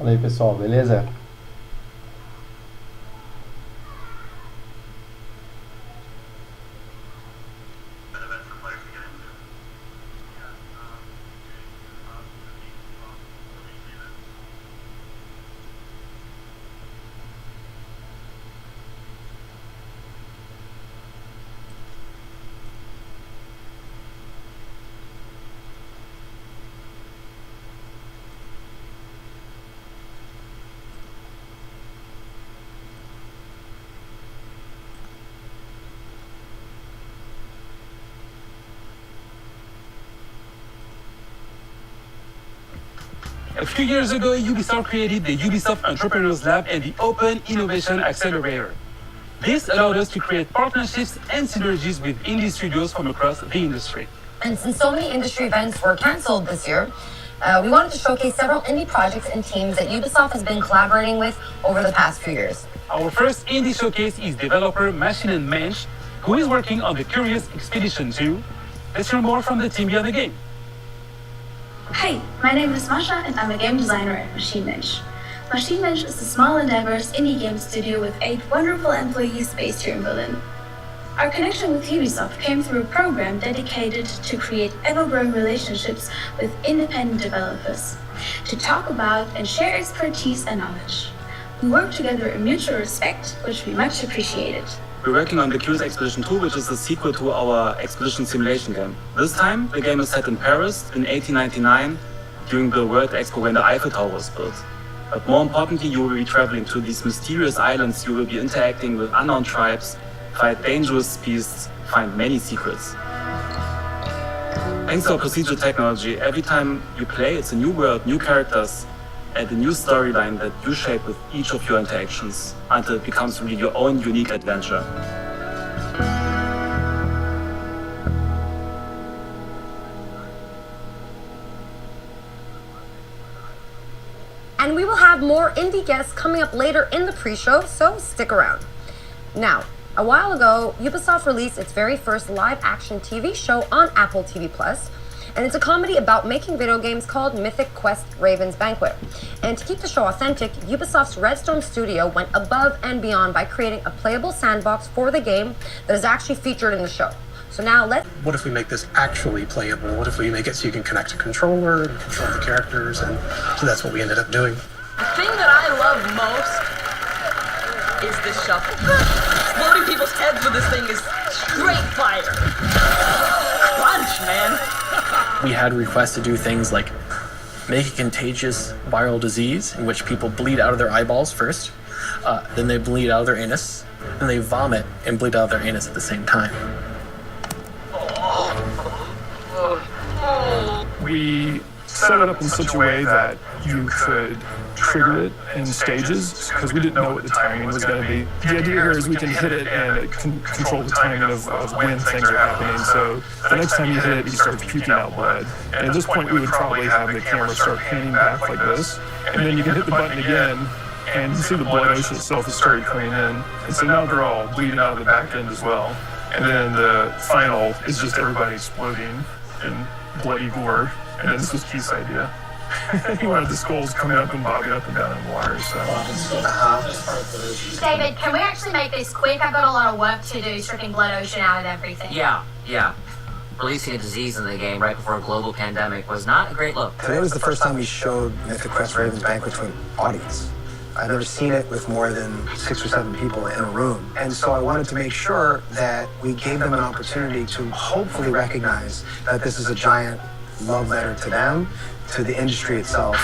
Fala aí, pessoal, beleza? A few years ago, Ubisoft created the Ubisoft Entrepreneurs Lab and the Open Innovation Accelerator. This allowed us to create partnerships and synergies with indie studios from across the industry. And since so many industry events were cancelled this year, we wanted to showcase several indie projects and teams that Ubisoft has been collaborating with over the past few years. Our first indie showcase is developer Machine & Mensch, who is working on the Curious Expedition 2. Let's hear more from the team behind the game. Hi, my name is Masha and I'm a game designer at Machine Mensch. Machine Mensch is a small and diverse indie game studio with 8 wonderful employees based here in Berlin. Our connection with Ubisoft came through a program dedicated to create ever-growing relationships with independent developers, to talk about and share expertise and knowledge. We work together in mutual respect, which we much appreciated. We're working on the Curious Expedition 2, which is a sequel to our expedition simulation game. This time, the game is set in Paris in 1899, during the World Expo when the Eiffel Tower was built. But more importantly, you will be traveling to these mysterious islands, you will be interacting with unknown tribes, fight dangerous beasts, find many secrets. Thanks to our procedural technology, every time you play, it's a new world, new characters, and a new storyline that you shape with each of your interactions until it becomes really your own unique adventure. And we will have more indie guests coming up later in the pre-show, so stick around. Now, a while ago, Ubisoft released its very first live-action TV show on Apple TV+, and it's a comedy about making video games called Mythic Quest Raven's Banquet. And to keep the show authentic, Ubisoft's Redstone studio went above and beyond by creating a playable sandbox for the game that is actually featured in the show. So now what if we make this actually playable? What if we make it so you can connect a controller and control the characters? And so that's what we ended up doing. The thing that I love most is this shuffle. Exploding people's heads with this thing is straight fire. Crunch, man. We had requests to do things like make a contagious viral disease in which people bleed out of their eyeballs first, then they bleed out of their anus, and they vomit and bleed out of their anus at the same time. We set it up in such a way that you could trigger it in stages because we didn't know what the timing was going to be. The idea here is we can hit it and it can control the timing of when things are happening. So the next time you hit it, you start puking out blood. And at this point, we would probably have the camera start panning back like this. And then you can hit the button again and you see the blood ocean itself has started coming in. And so now they're all bleeding out of the back end as well. And then the final is just everybody exploding in bloody gore. And then this was Keith's idea. He wanted the skulls coming up and bobbing up and down in the water, so. David, can we actually make this quick? I've got a lot of work to do, stripping blood ocean out of everything. Yeah. Releasing a disease in the game right before a global pandemic was not a great look. Today was the first time we showed Mythic Quest Raven's Banquet to an audience. I've never seen it with more than 6 or 7 people in a room. And so I wanted to make sure that we gave them an opportunity to hopefully recognize that this is a giant love letter to them, to the industry itself.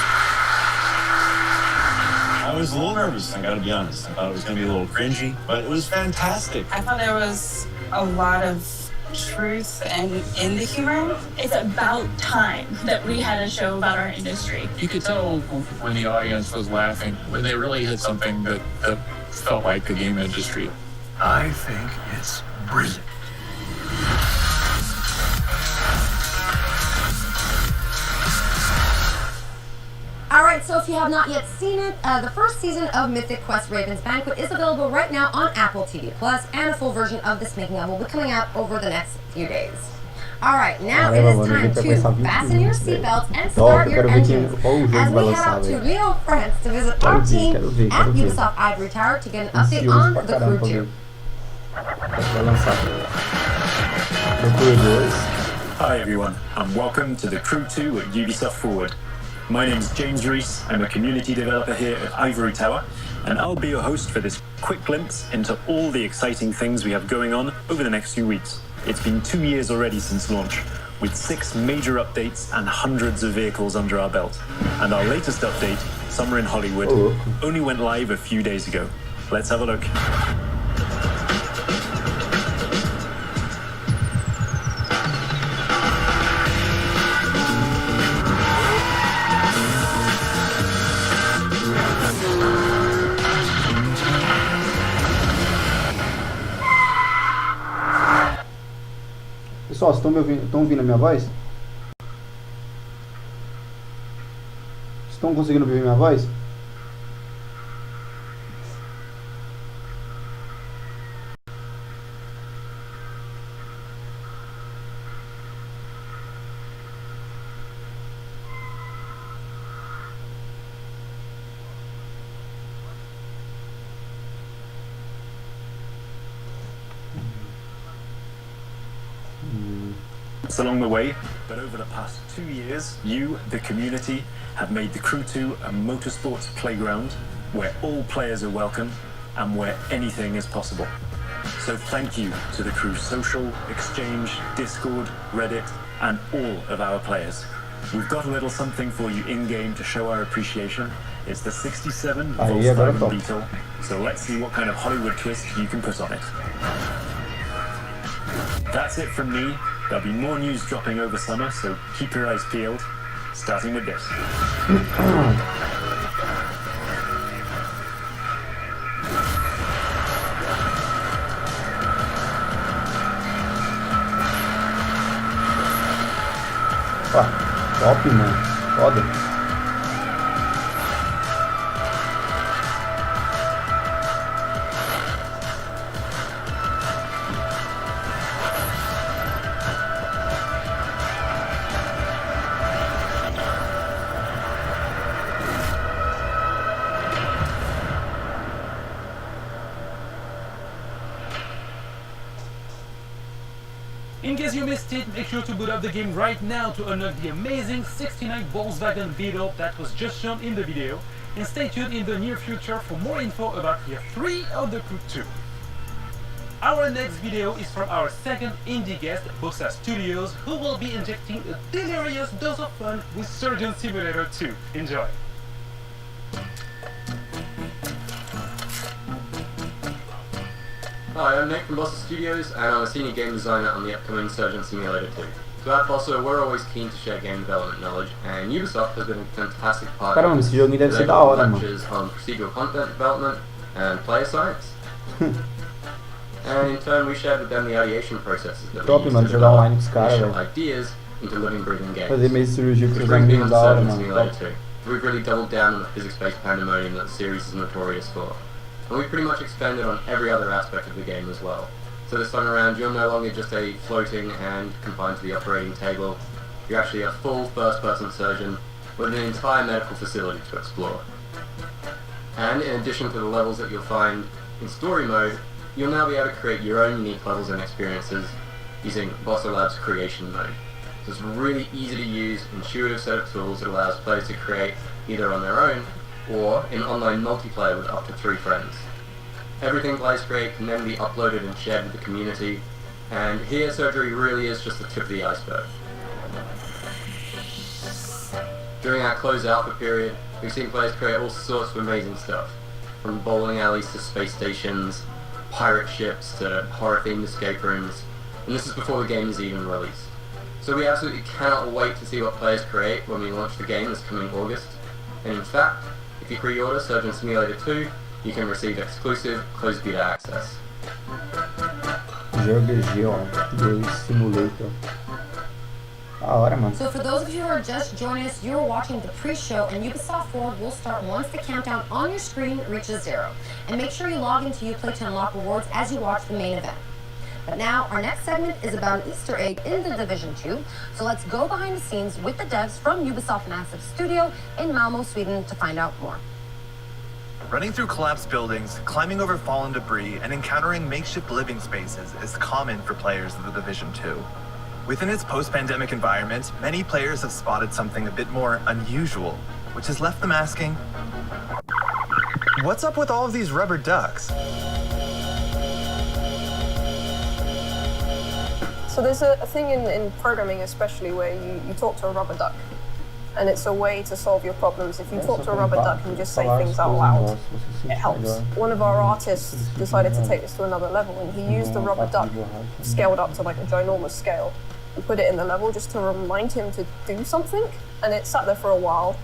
I was a little nervous, I gotta be honest. I thought it was gonna be a little cringy, but it was fantastic. I thought there was a lot of truth and in the humor. It's about time that we had a show about our industry. You could tell when the audience was laughing, when they really hit something that felt like the game industry. I think it's brilliant. Alright, so if you have not yet seen it, the first season of Mythic Quest Raven's Banquet is available right now on Apple TV+, and a full version of this making of will be coming out over the next few days. Alright, now it is time to fasten your seatbelts and start your engines as we head out to Lyon, France to visit our team at Ubisoft Ivory Tower to get an update on the Crew 2. Hi everyone, and welcome to the Crew 2 at Ubisoft Forward. My name is James Rees, I'm a community developer here at Ivory Tower, and I'll be your host for this quick glimpse into all the exciting things we have going on over the next few weeks. It's been 2 years already since launch, with 6 major updates and hundreds of vehicles under our belt. And our latest update, Summer in Hollywood, only went live a few days ago. Let's have a look. Pessoal, vocês estão ouvindo a minha voz? Estão conseguindo ouvir minha voz? Along the way, but over the past 2 years, you, the community, have made the Crew 2 a motorsports playground where all players are welcome and where anything is possible. So thank you to the Crew Social, Exchange, Discord, Reddit, and all of our players. We've got a little something for you in-game to show our appreciation. It's the 67 Volkswagen Beetle, so let's see what kind of Hollywood twist you can put on it. That's it from me. There'll be more news dropping over summer, so keep your eyes peeled, starting with this. Top, mano. Foda. In case you missed it, make sure to boot up the game right now to unlock the amazing 69 Volkswagen Beetle that was just shown in the video, and stay tuned in the near future for more info about Year 3 of the Crew 2. Our next video is from our second indie guest, Bossa Studios, who will be injecting a delirious dose of fun with Surgeon Simulator 2. Enjoy! Hi, I'm Nick from Bossa Studios, and I'm a senior game designer on the upcoming Surgeon Simulator 2. So at Bossa, we're always keen to share game development knowledge, and Ubisoft has been a fantastic partner. Caramba, esse joguinho deve ser da hora, mano. Lectures on procedural content development and player science. And in turn, we shared with them the ideation processes that Top, we mano, use to jogar online develop com os caras, initial velho. ideas into living, breathing games. Fazer meio de cirurgia com Which os brings me amigos on da hora, Surgeon mano. Simulator 2. We've really doubled down on the physics-based pandemonium that the series is notorious for. And we've pretty much expanded on every other aspect of the game as well. So this time around, you're no longer just a floating hand confined to the operating table. You're actually a full first-person surgeon with an entire medical facility to explore. And in addition to the levels that you'll find in story mode, you'll now be able to create your own unique levels and experiences using Bossa Labs creation mode. So it's a really easy to use, intuitive set of tools that allows players to create either on their own or in online multiplayer with up to 3 friends. Everything players create can then be uploaded and shared with the community, and here surgery really is just the tip of the iceberg. During our closed alpha period, we've seen players create all sorts of amazing stuff, from bowling alleys to space stations, pirate ships to horror-themed escape rooms, and this is before the game is even released. So we absolutely cannot wait to see what players create when we launch the game this coming August, and in fact, if you pre-order Surgeon Simulator 2, you can receive exclusive closed beta access. Jogo Simulator. Da hora, mano. So for those of you who are just joining us, you're watching the pre-show, and Ubisoft Forward will start once the countdown on your screen reaches 0. And make sure you log into Uplay to unlock rewards as you watch the main event. But now, our next segment is about an Easter egg in The Division 2, so let's go behind the scenes with the devs from Ubisoft Massive Studio in Malmö, Sweden to find out more. Running through collapsed buildings, climbing over fallen debris, and encountering makeshift living spaces is common for players of The Division 2. Within its post-pandemic environment, many players have spotted something a bit more unusual, which has left them asking, what's up with all of these rubber ducks? So there's a thing in programming especially where you talk to a rubber duck, and it's a way to solve your problems. If you talk to a rubber duck and just say things out loud, it helps. One of our artists decided to take this to another level, and he used the rubber duck scaled up to like a ginormous scale and put it in the level just to remind him to do something, and it sat there for a while,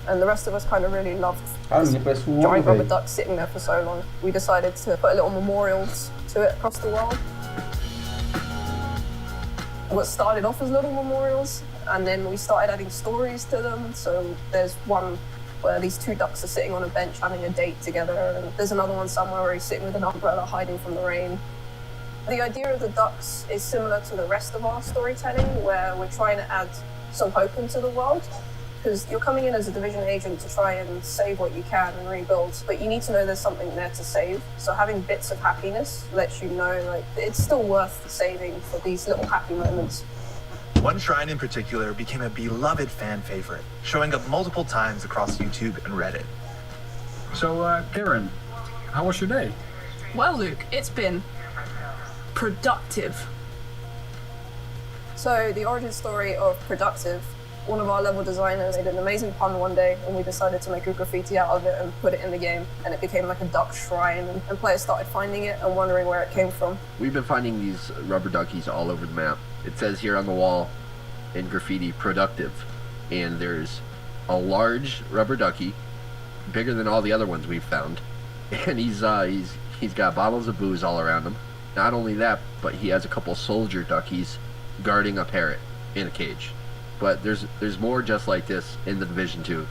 and the rest of us kind of really loved this giant rubber duck sitting there for so long. We decided to put little memorials to it across the world. What started off as little memorials, and then we started adding stories to them. So there's one where these two ducks are sitting on a bench having a date together, and there's another one somewhere where he's sitting with an umbrella hiding from the rain. The idea of the ducks is similar to the rest of our storytelling, where we're trying to add some hope into the world. Because you're coming in as a Division agent to try and save what you can and rebuild, but you need to know there's something there to save. So having bits of happiness lets you know like it's still worth saving for these little happy moments. One shrine in particular became a beloved fan favorite, showing up multiple times across YouTube and Reddit. So, Karen, how was your day? Well, Luke, it's been productive. So the origin story of productive, one of our level designers made an amazing pun one day, and we decided to make a graffiti out of it and put it in the game, and it became like a duck shrine, and players started finding it and wondering where it came from. We've been finding these rubber duckies all over the map. It says here on the wall in graffiti, productive, and there's a large rubber ducky, bigger than all the other ones we've found, and he's got bottles of booze all around him. Not only that, but he has a couple soldier duckies guarding a parrot in a cage. But there's more just like this in The Division 2.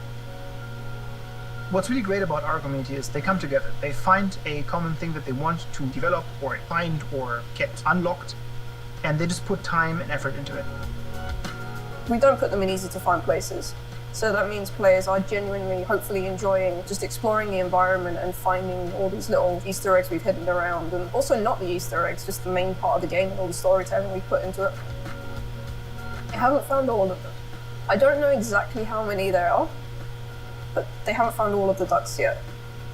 What's really great about our community is they come together. They find a common thing that they want to develop or find or get unlocked, and they just put time and effort into it. We don't put them in easy to find places. So that means players are genuinely, hopefully enjoying just exploring the environment and finding all these little Easter eggs we've hidden around. And also not the Easter eggs, just the main part of the game and all the storytelling we put into it. I haven't found all of them. I don't know exactly how many there are, but they haven't found all of the ducks yet.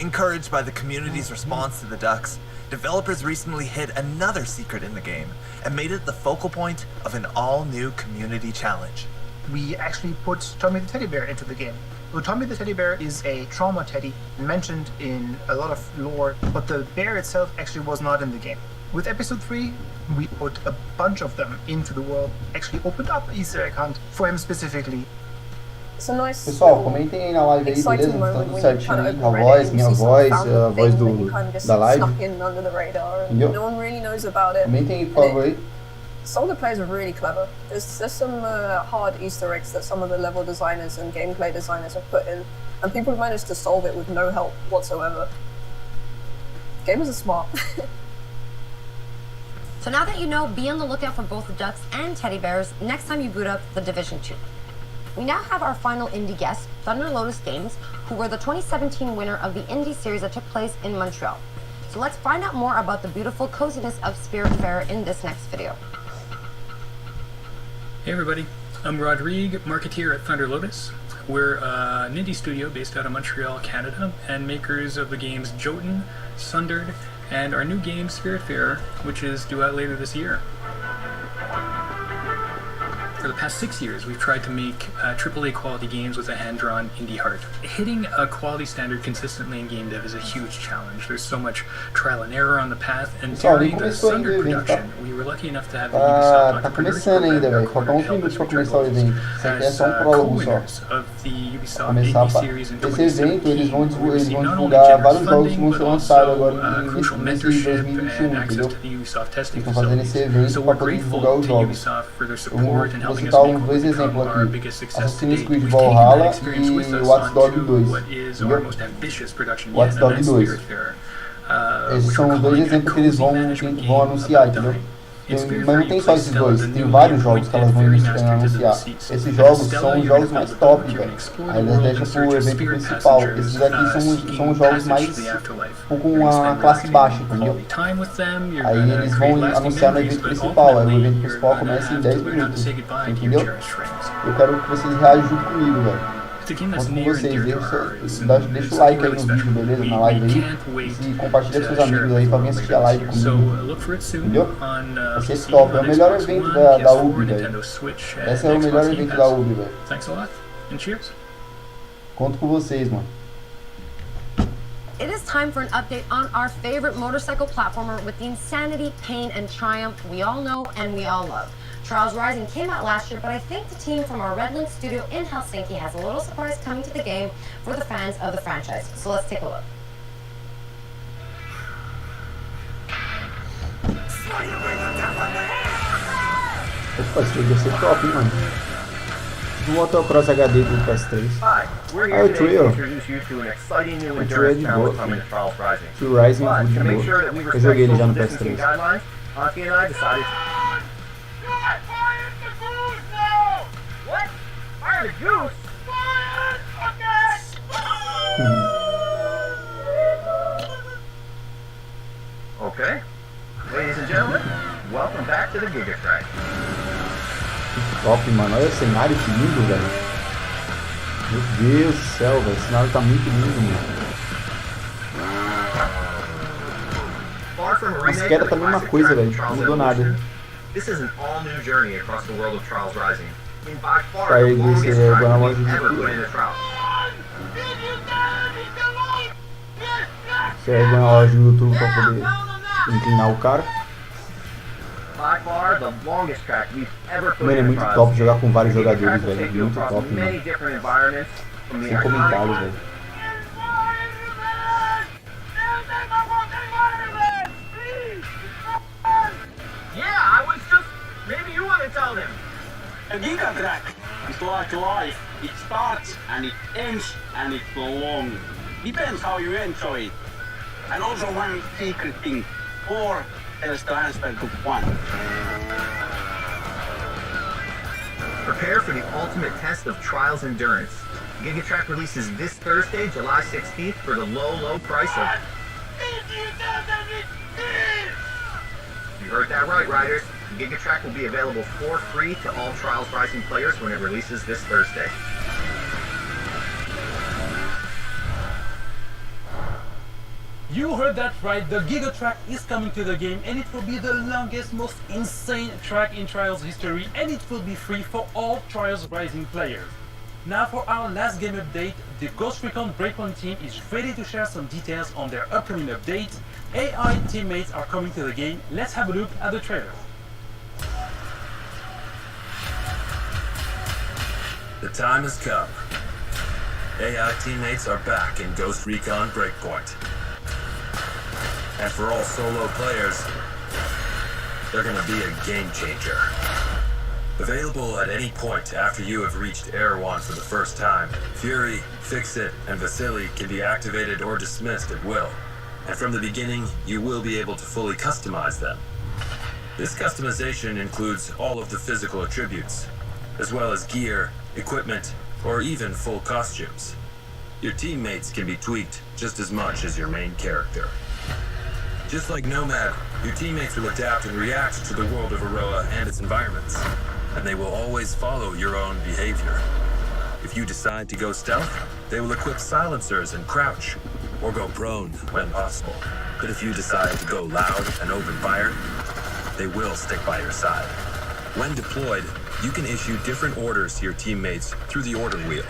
Encouraged by the community's response to the ducks, developers recently hid another secret in the game and made it the focal point of an all-new community challenge. We actually put Tommy the teddy bear into the game. So Tommy the teddy bear is a trauma teddy mentioned in a lot of lore, but the bear itself actually was not in the game. With episode 3, we put a bunch of them into the world, actually opened up an Easter egg hunt for him specifically. It's a nice Pessoal, comentem aí na live aí, beleza? Tá tudo certinho aí, a voz, minha voz, a voz da live. Entendeu? No one really knows about it. Comentem aí, por favor aí. Some of the players are really clever. There's some hard Easter eggs that some of the level designers and gameplay designers have put in, and people have managed to solve it with no help whatsoever. Gamers are smart. So now that you know, be on the lookout for both the ducks and teddy bears next time you boot up The Division 2. We now have our final indie guest, Thunder Lotus Games, who were the 2017 winner of the indie series that took place in Montreal. So let's find out more about the beautiful coziness of Spiritfarer in this next video. Hey everybody, I'm Rodrigue, marketeer at Thunder Lotus. We're an indie studio based out of Montreal, Canada, and makers of the games Jotun, Sundered, and our new game Spiritfarer, which is due out later this year. For the past 6 years, we've tried to make AAA quality games with a hand-drawn indie heart. Hitting a quality standard consistently in game dev is a huge challenge. There's so much trial and error on the path, and during the Sundered production, we were lucky enough to have the Ubisoft Tá começando ainda, velho. Faltam uns minutos pra começar o evento. Isso aqui é só prólogo só. Começar esse evento, eles vão divulgar vários jogos que vão ser lançados agora nesse 2021, entendeu? Eles estão fazendo esse evento para poder divulgar os jogos. Vou citar dois exemplos aqui, Assistir Valhalla e Watch Dogs 2, entendeu? Watch Dogs 2. Esses são os dois exemplos que eles vão anunciar, entendeu? Mas não tem só esses dois, tem vários jogos que elas vão anunciar. Esses jogos são os jogos mais top, velho. Aí eles deixam pro evento principal. Esses daqui são os jogos mais com uma classe baixa, entendeu? Aí eles vão anunciar no evento principal. Aí o evento principal começa em 10 minutos, entendeu? Eu quero que vocês reajam junto comigo, velho. Conto com vocês, deixa o like aí no vídeo, beleza? Na live aí. E compartilha com seus amigos aí pra vir assistir a live comigo. Entendeu? Vai ser top. É o melhor evento da Ubi, velho. Esse é o melhor evento da Ubi, velho. Conto com vocês, mano. It is time for an update on our favorite motorcycle platformer with the insanity, pain, and triumph we all know and we all love. Trials Rising came out last year, but I think the team from our Redland studio in Helsinki has a little surprise coming to the game for the fans of the franchise. So let's take a look. Opa, esse jogo deve ser top, hein, mano. No Motocross HD do PS3. Ah, o Trail. O Trail é de boa, filho. O Rising é de boa. Eu joguei ele já no PS3. Okay, ladies and gentlemen, welcome back to the Giga Track. Top, mano. Olha o cenário, que lindo, velho. Meu Deus do céu, velho. O cenário tá muito lindo, mano. Mas queda tá a mesma coisa, velho. Não mudou nada. This is an all-new journey across the world of Trials Rising. In by far Pra the ele longest descer track agora na we've loja de ever tudo. put in a trial. Você é na loja do YouTube pra poder inclinar o cara. By far the longest track we've ever put Mano, é in a muito trial. top jogar com vários The Giga jogadores, Track will velho. take you Muito across top, many mano. different environments from the Sem iconic comentários, velho. Yeah, I was just. Maybe you want to tell them. A Giga Track is like life. It starts and it ends and it's long. Depends how you enjoy it. And also one secret thing. 4 is transferred to 1. Prepare for the ultimate test of Trials endurance. Giga Track releases this Thursday, July 16th for the low price of... You heard that right, riders. Giga Track will be available for free to all Trials Rising players when it releases this Thursday. You heard that right, the Giga Track is coming to the game and it will be the longest, most insane track in Trials history and it will be free for all Trials Rising players. Now for our last game update, the Ghost Recon Breakpoint team is ready to share some details on their upcoming update. AI teammates are coming to the game. Let's have a look at the trailer. The time has come. AI teammates are back in Ghost Recon Breakpoint. And for all solo players, they're gonna be a game changer. Available at any point after you have reached Erewhon for the first time, Fury, Fixit, and Vasily can be activated or dismissed at will. And from the beginning, you will be able to fully customize them. This customization includes all of the physical attributes, as well as gear, equipment, or even full costumes. Your teammates can be tweaked just as much as your main character. Just like Nomad, your teammates will adapt and react to the world of Aroa and its environments, and they will always follow your own behavior. If you decide to go stealth, they will equip silencers and crouch, or go prone when possible. But if you decide to go loud and open fire, they will stick by your side. When deployed, you can issue different orders to your teammates through the order wheel.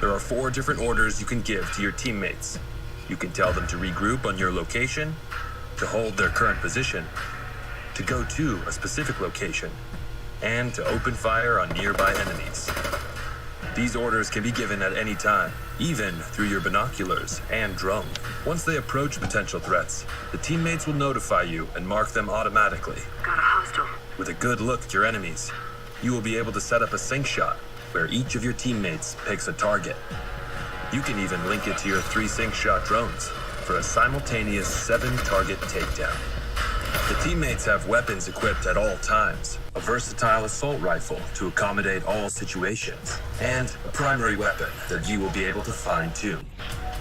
There are 4 different orders you can give to your teammates. You can tell them to regroup on your location, to hold their current position, to go to a specific location, and to open fire on nearby enemies. These orders can be given at any time, even through your binoculars and drone. Once they approach potential threats, the teammates will notify you and mark them automatically. Got a hostile. With a good look at your enemies, you will be able to set up a sync shot where each of your teammates picks a target. You can even link it to your 3 sync shot drones. for a simultaneous 7-target takedown. The teammates have weapons equipped at all times, a versatile assault rifle to accommodate all situations, and a primary weapon that you will be able to fine-tune.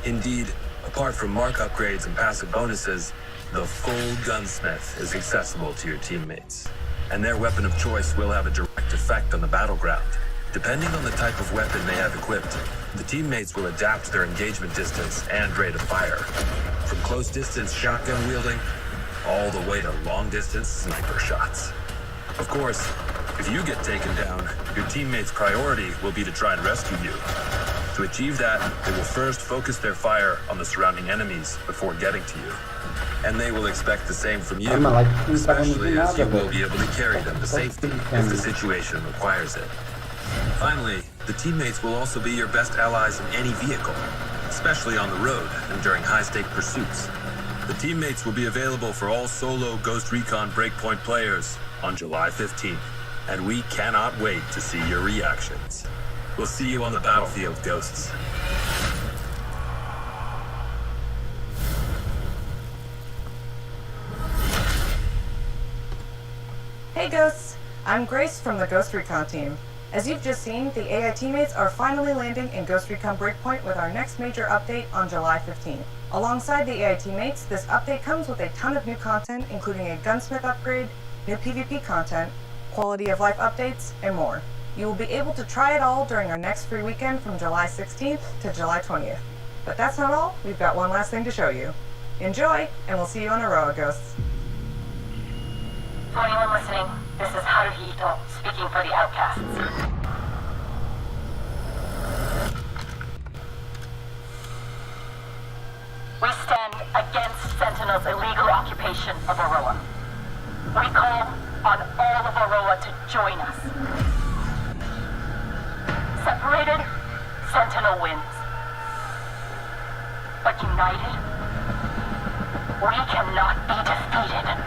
Indeed, apart from mark upgrades and passive bonuses, the full gunsmith is accessible to your teammates, and their weapon of choice will have a direct effect on the battleground. Depending on the type of weapon they have equipped, the teammates will adapt their engagement distance and rate of fire, from close-distance shotgun wielding all the way to long-distance sniper shots. Of course, if you get taken down, your teammates' priority will be to try and rescue you. To achieve that, they will first focus their fire on the surrounding enemies before getting to you. And they will expect the same from you, especially as you will be able to carry them to safety if the situation requires it. Finally, the teammates will also be your best allies in any vehicle, especially on the road and during high-stake pursuits. The teammates will be available for all solo Ghost Recon Breakpoint players on July 15th, and we cannot wait to see your reactions. We'll see you on the battlefield, Ghosts. Hey Ghosts, I'm Grace from the Ghost Recon team. As you've just seen, the AI teammates are finally landing in Ghost Recon Breakpoint with our next major update on July 15th. Alongside the AI teammates, this update comes with a ton of new content, including a gunsmith upgrade, new PvP content, quality of life updates, and more. You will be able to try it all during our next free weekend from July 16th to July 20th. But that's not all, we've got one last thing to show you. Enjoy, and we'll see you on Aroa, Ghosts. For anyone listening, this is Haruhito speaking for the Outcasts. We stand against Sentinel's illegal occupation of Aroa. We call on all of Aroa to join us. Separated, Sentinel wins. But united, we cannot be defeated.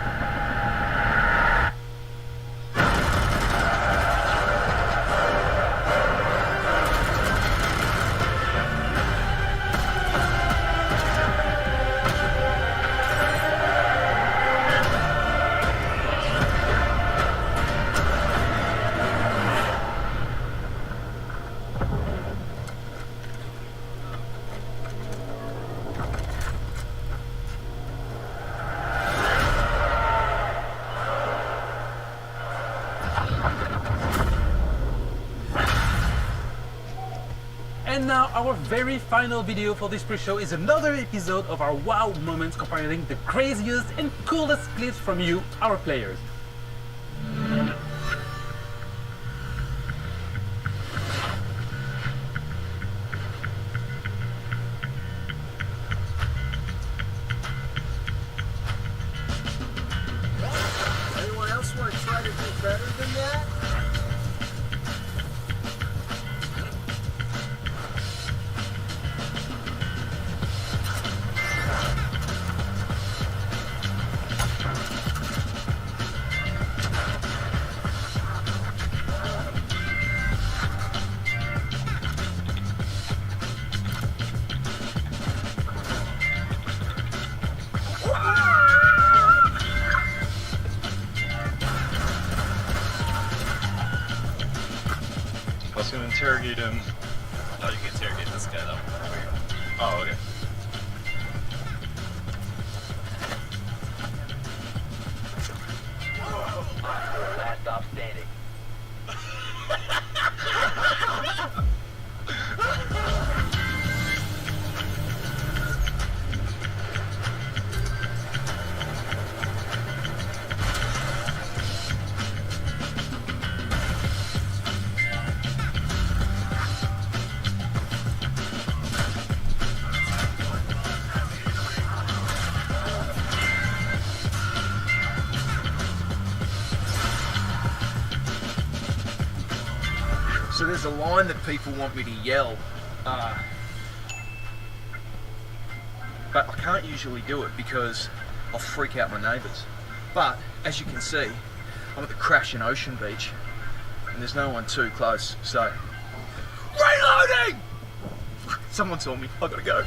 And now our very final video for this pre-show is another episode of our wow moments compiling the craziest and coolest clips from you, our players. Anyone else want to try to do better than that? I was gonna interrogate him. No, you can interrogate this guy though. Oh, okay. Last stop standing. So there's a line that people want me to yell, but I can't usually do it because I'll freak out my neighbours. But as you can see, I'm at the Crashing Ocean Beach and there's no one too close, so reloading! Someone saw me, I gotta go.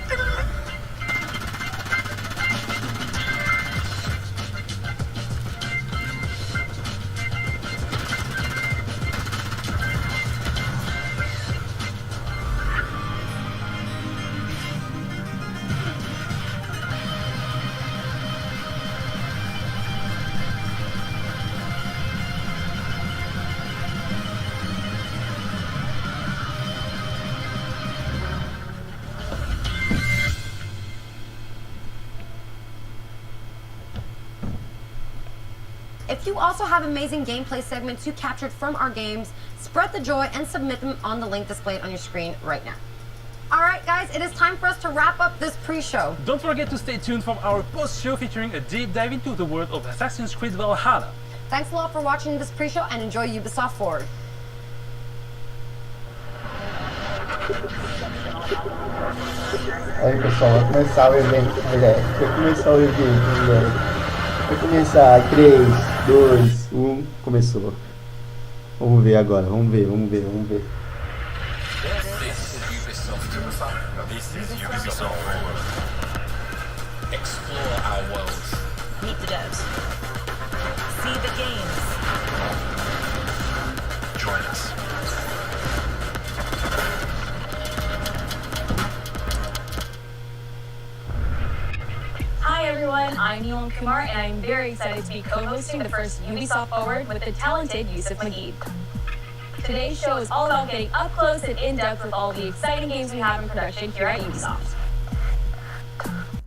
If you also have amazing gameplay segments you captured from our games, spread the joy and submit them on the link displayed on your screen right now. Alright guys, it is time for us to wrap up this pre-show. Don't forget to stay tuned for our post-show featuring a deep dive into the world of Assassin's Creed Valhalla. Thanks a lot for watching this pre-show and enjoy Ubisoft Forward. Aí pessoal, vai começar o evento, moleque. Vai começar o evento, moleque. Vai começar. 3, 2, 1, começou. Vamos ver agora, vamos ver. This is Ubisoft. Explore our world. Meet the devs. See the games. Join us. Hi everyone, I'm Neil Kumar and I'm very excited to be co-hosting the first Ubisoft Forward with the talented Yusuf Magid. Today's show is all about getting up close and in-depth with all the exciting games we have in production here at Ubisoft.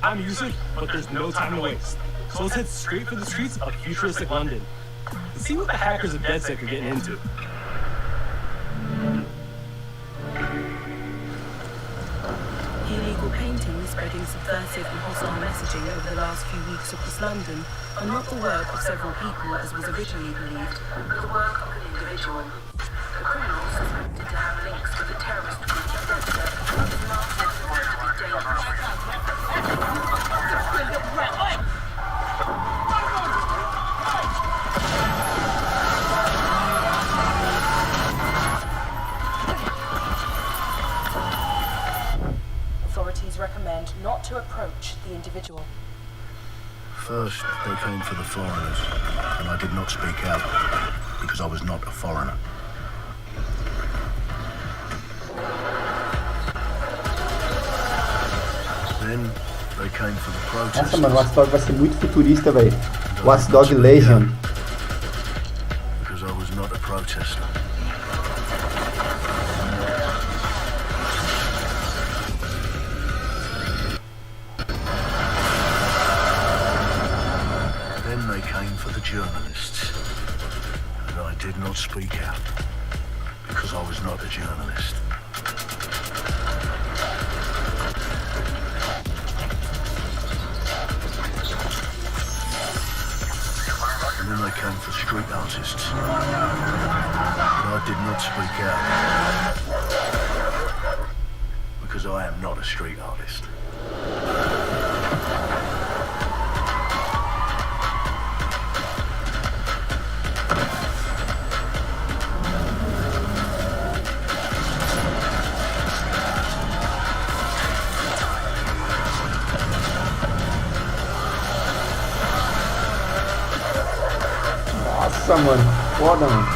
I'm Yusuf, but there's no time to waste. So let's head straight for the streets of futuristic London and see what the hackers of DedSec are getting into. Illegal paintings spreading subversive and hostile messaging over the last few weeks across London are not the work of several people as was originally believed, but the work of an individual. The criminals suspected to have links with the terrorist group DedSec is now estimated to be dangerous. Authorities recommend not to approach the individual. First, they came for the foreigners, and I did not speak out because I was not a foreigner. Then they came for the protesters. Nossa, mano, o Watch Dogs vai ser muito futurista, velho. Watch Dogs Legion. Because I was not a protester. Then they came for the journalists, and I did not speak out because I was not a journalist. And then they came for street artists, but I did not speak out because I am not a street artist. Nossa, mano, foda, mano.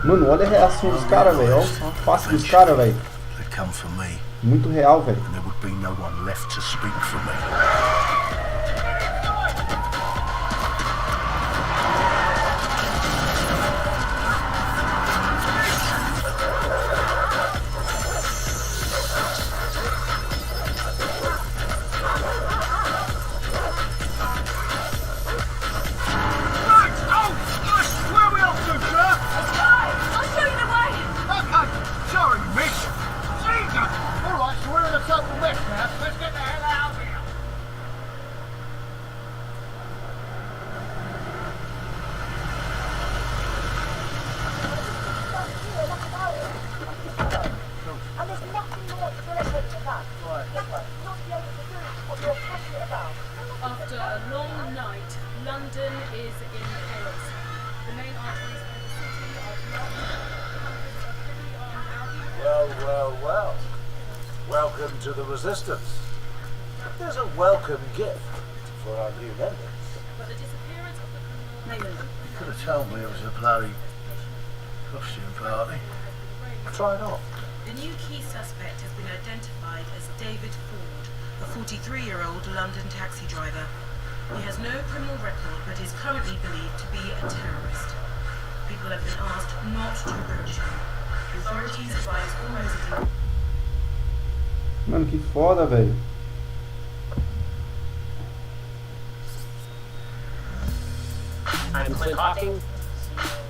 Mano, olha a reação dos caras, velho. Olha a face dos caras, velho. Come for me. Muito real, velho. And there would be no one left to speak for me. After a long night, London is in chaos. The main arteries of the city are blocked. Hundreds of heavily armed outlaws. Well. Welcome to the Resistance. There's a welcome gift for our new members. But the disappearance of the criminal... You could have told me it was a bloody costume party. Try it on. The new key suspect has been identified as David Ford, a 43-year-old London taxi driver. He has no criminal record, but is currently believed to be a terrorist. People have been asked not to approach him. The authorities advise all residents... Mano, que foda, velho. I'm Clint Hawking.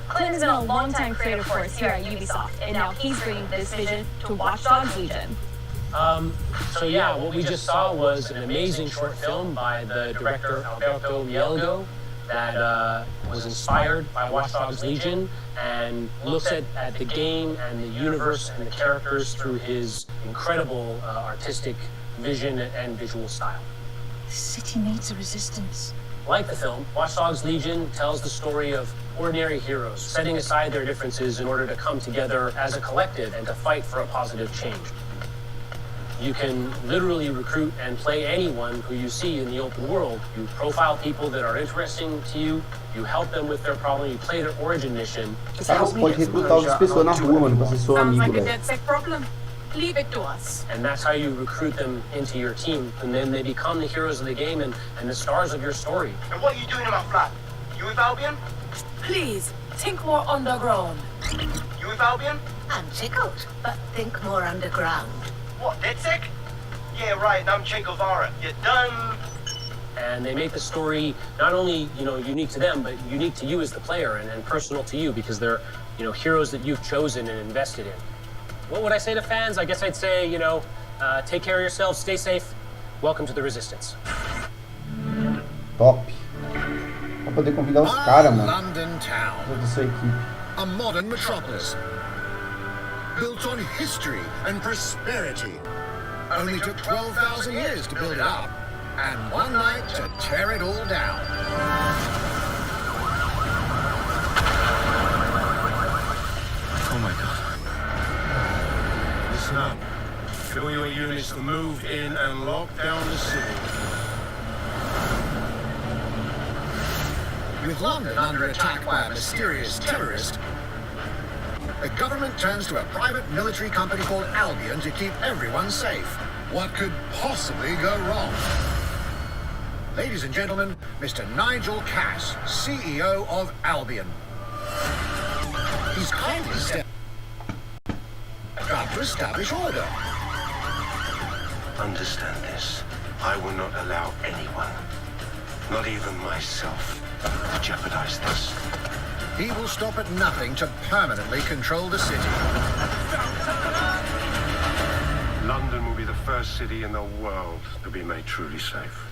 Clint has been a long-time creative force here at Ubisoft, and now he's bringing this vision to Watch Dogs Legion. So yeah, what we just saw was an amazing short film by the director Alberto Mielgo that was inspired by Watch Dogs Legion and looks at the game and the universe and the characters through his incredible artistic vision and visual style. The city needs a resistance. Like the film, Watch Dogs Legion tells the story of ordinary heroes setting aside their differences in order to come together as a collective and to fight for a positive change. You can literally recruit and play anyone who you see in the open world. You profile people that are interesting to you, you help them with their problem, you play their origin mission. Cara, você pode recrutar outras pessoas na rua, mano, pra ser seu amigo, velho. Leave it to us. And that's how you recruit them into your team. And then they become the heroes of the game and the stars of your story. And what are you doing in my flat? You with Albion? Please, think more underground. You with Albion? I'm tickled, but think more underground. What, DedSec? Yeah, right, and I'm Che Guevara. You done? And they make the story not only, unique to them, but unique to you as the player and personal to you because they're, heroes that you've chosen and invested in. What would I say to fans? I guess I'd say, take care of yourselves, stay safe. Welcome to the Resistance. Top. Pra poder convidar os caras, mano. London town. Toda essa equipe. A modern metropolis. Built on history and prosperity. Only took 12,000 years to build it up. And one night to tear it all down. Oh my god. Listen up. Fill your units to move in and lock down the city. With London under attack by a mysterious terrorist, the government turns to a private military company called Albion to keep everyone safe. What could possibly go wrong? Ladies and gentlemen, Mr. Nigel Cass, CEO of Albion. He's kindly stepped up to establish order. Understand this. I will not allow anyone, not even myself, to jeopardize this. He will stop at nothing to permanently control the city. London will be the first city in the world to be made truly safe.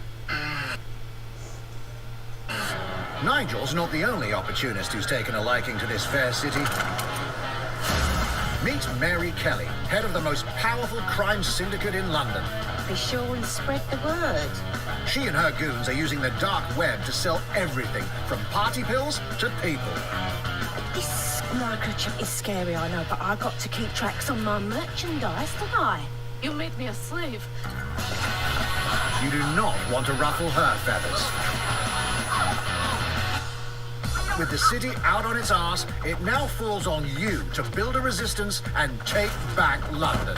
Nigel's not the only opportunist who's taken a liking to this fair city. Meet Mary Kelly, head of the most powerful crime syndicate in London. Be sure and spread the word. She and her goons are using the dark web to sell everything from party pills to people. This microchip is scary, I know, but I got to keep tracks on my merchandise, don't I? You made me a slave. You do not want to ruffle her feathers. With the city out on its arse, it now falls on you to build a resistance and take back London.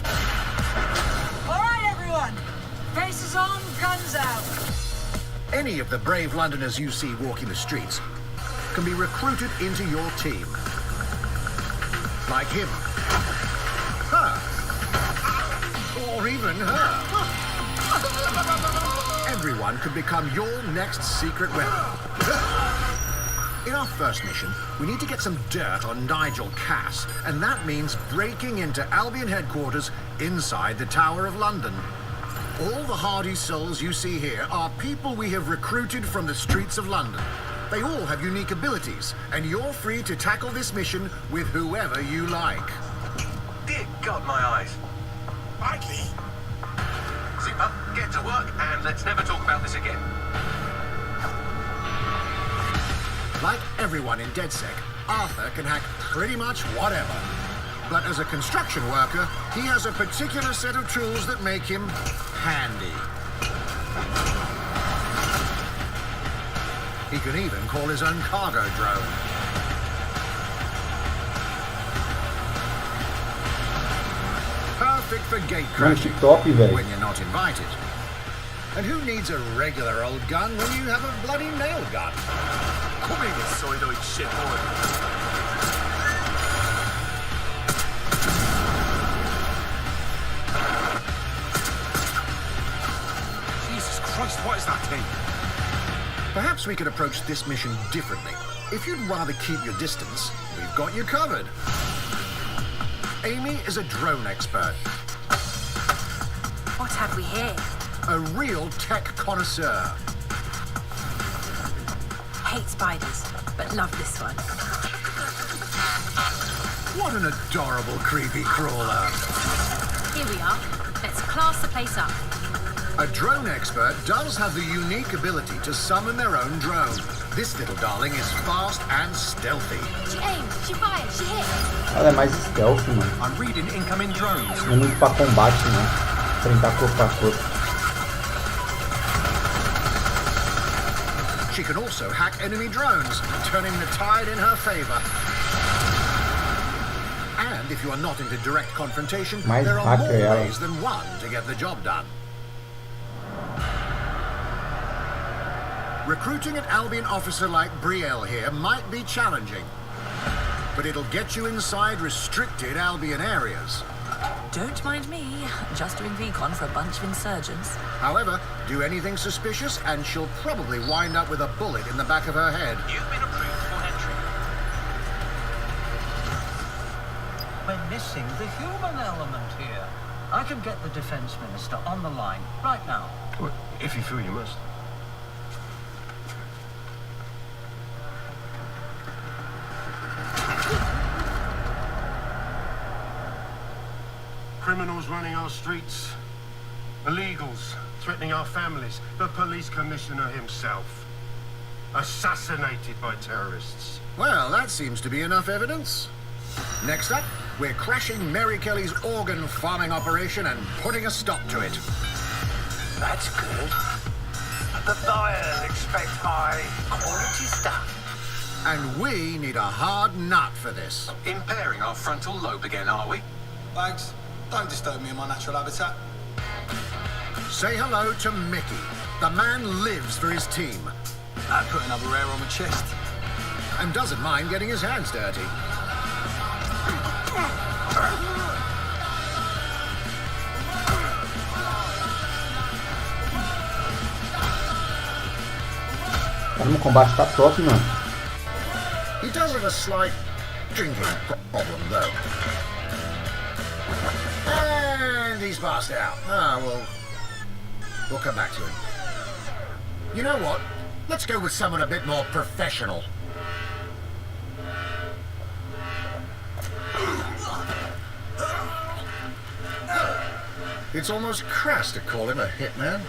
All right, everyone. Faces on, guns out. Any of the brave Londoners you see walking the streets can be recruited into your team. Like him. Her. Or even her. Everyone could become your next secret weapon. In our first mission, we need to get some dirt on Nigel Cass, and that means breaking into Albion headquarters inside the Tower of London. All the hardy souls you see here are people we have recruited from the streets of London. They all have unique abilities, and you're free to tackle this mission with whoever you like. Dear God, my eyes. Mikey! Zip up, get to work, and let's never talk about this again. Like everyone in DedSec, Arthur can hack pretty much whatever. But as a construction worker, he has a particular set of tools that make him handy. He can even call his own cargo drone. for gate Mano, que crashing top, velho. when you're not invited. And who needs a regular old gun when you have a bloody nail gun? Comigo soy doy shit boy. Jesus Christ, what is that thing? Perhaps we could approach this mission differently. If you'd rather keep your distance, we've got you covered. Amy is a drone expert. What have we here? A real tech connoisseur. Hate spiders, but love this one. What an adorable creepy crawler. Here we are. Let's class the place up. A drone expert does have the unique ability to summon their own drone. This little darling is fast and stealthy. She aimed, she fired, she hit. Ela é mais stealth, mano. I'm reading incoming drones. Não é muito pra combate, né? Enfrentar corpo a corpo. She can also hack enemy drones, turning the tide in her favor. And if you are not into direct confrontation, Mais there are more hacker ela. ways than one to get the job done. Recruiting an Albion officer like Brielle here might be challenging, but it'll get you inside restricted Albion areas. Don't mind me, just doing recon for a bunch of insurgents. However, do anything suspicious and she'll probably wind up with a bullet in the back of her head. You've been approved for entry. We're missing the human element here. I can get the Defense Minister on the line right now. Well, if you feel you must. Criminals running our streets, illegals threatening our families, the police commissioner himself, assassinated by terrorists. Well, that seems to be enough evidence. Next up, we're crashing Mary Kelly's organ farming operation and putting a stop to it. That's good. The buyers expect high quality stuff. And we need a hard nut for this. Impairing our frontal lobe again, are we? Bags, don't disturb me in my natural habitat. Say hello to Mickey. The man lives for his team. I'd put another hair on my chest. And doesn't mind getting his hands dirty. Caramba, o combate tá top, mano. He does have a slight drinking problem, though. And he's passed out. Well, we'll come back to him. You know what? Let's go with someone a bit more professional. It's almost crass to call him a hitman.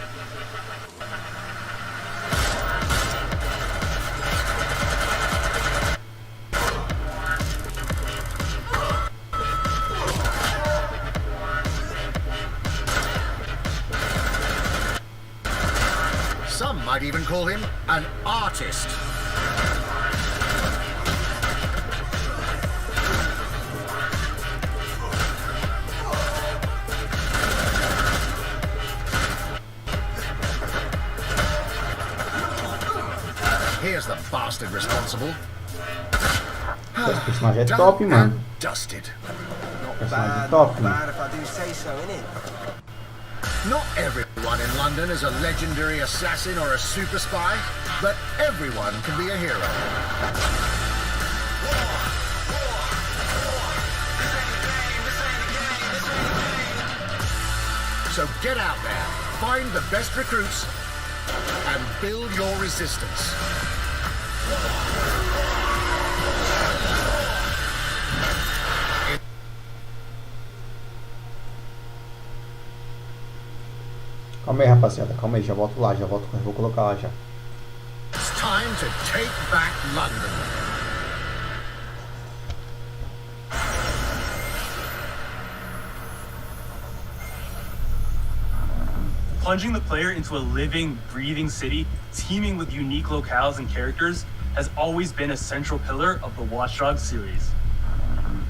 Some might even call him an artist. Here's the bastard responsible. Esse personagem é top, mano. Dusted. Personagem top, mano. If I do say so, innit? Not everyone in London is a legendary assassin or a super spy, but everyone can be a hero. So get out there, find the best recruits, and build your resistance. Calma aí, rapaziada. Calma aí, já volto lá, já volto. Vou colocar lá já. It's time to take back London. Plunging the player into a living, breathing city, teeming with unique locales and characters, has always been a central pillar of the Watch Dogs series.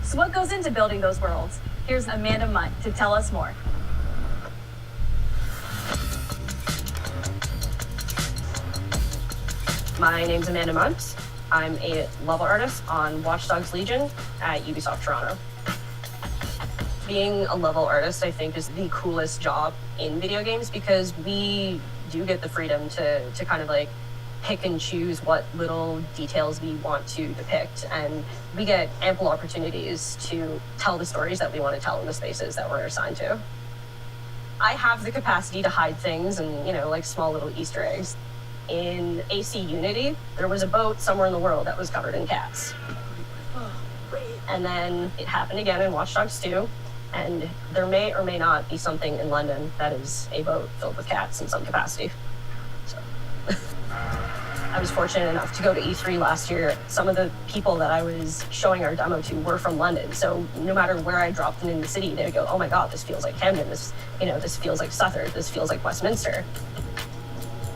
So what goes into building those worlds? Here's Amanda Munt to tell us more. My name's Amanda Munt. I'm a level artist on Watch Dogs Legion at Ubisoft Toronto. Being a level artist, I think, is the coolest job in video games because we do get the freedom to kind of like pick and choose what little details we want to depict, and we get ample opportunities to tell the stories that we want to tell in the spaces that we're assigned to. I have the capacity to hide things and, you know, like small little Easter eggs. In AC Unity, there was a boat somewhere in the world that was covered in cats. And then it happened again in Watch Dogs 2, and there may or may not be something in London that is a boat filled with cats in some capacity. So I was fortunate enough to go to E3 last year. Some of the people that I was showing our demo to were from London, so no matter where I dropped them in the city, they would go, "Oh my God, this feels like Camden. This feels like Southwark. This feels like Westminster."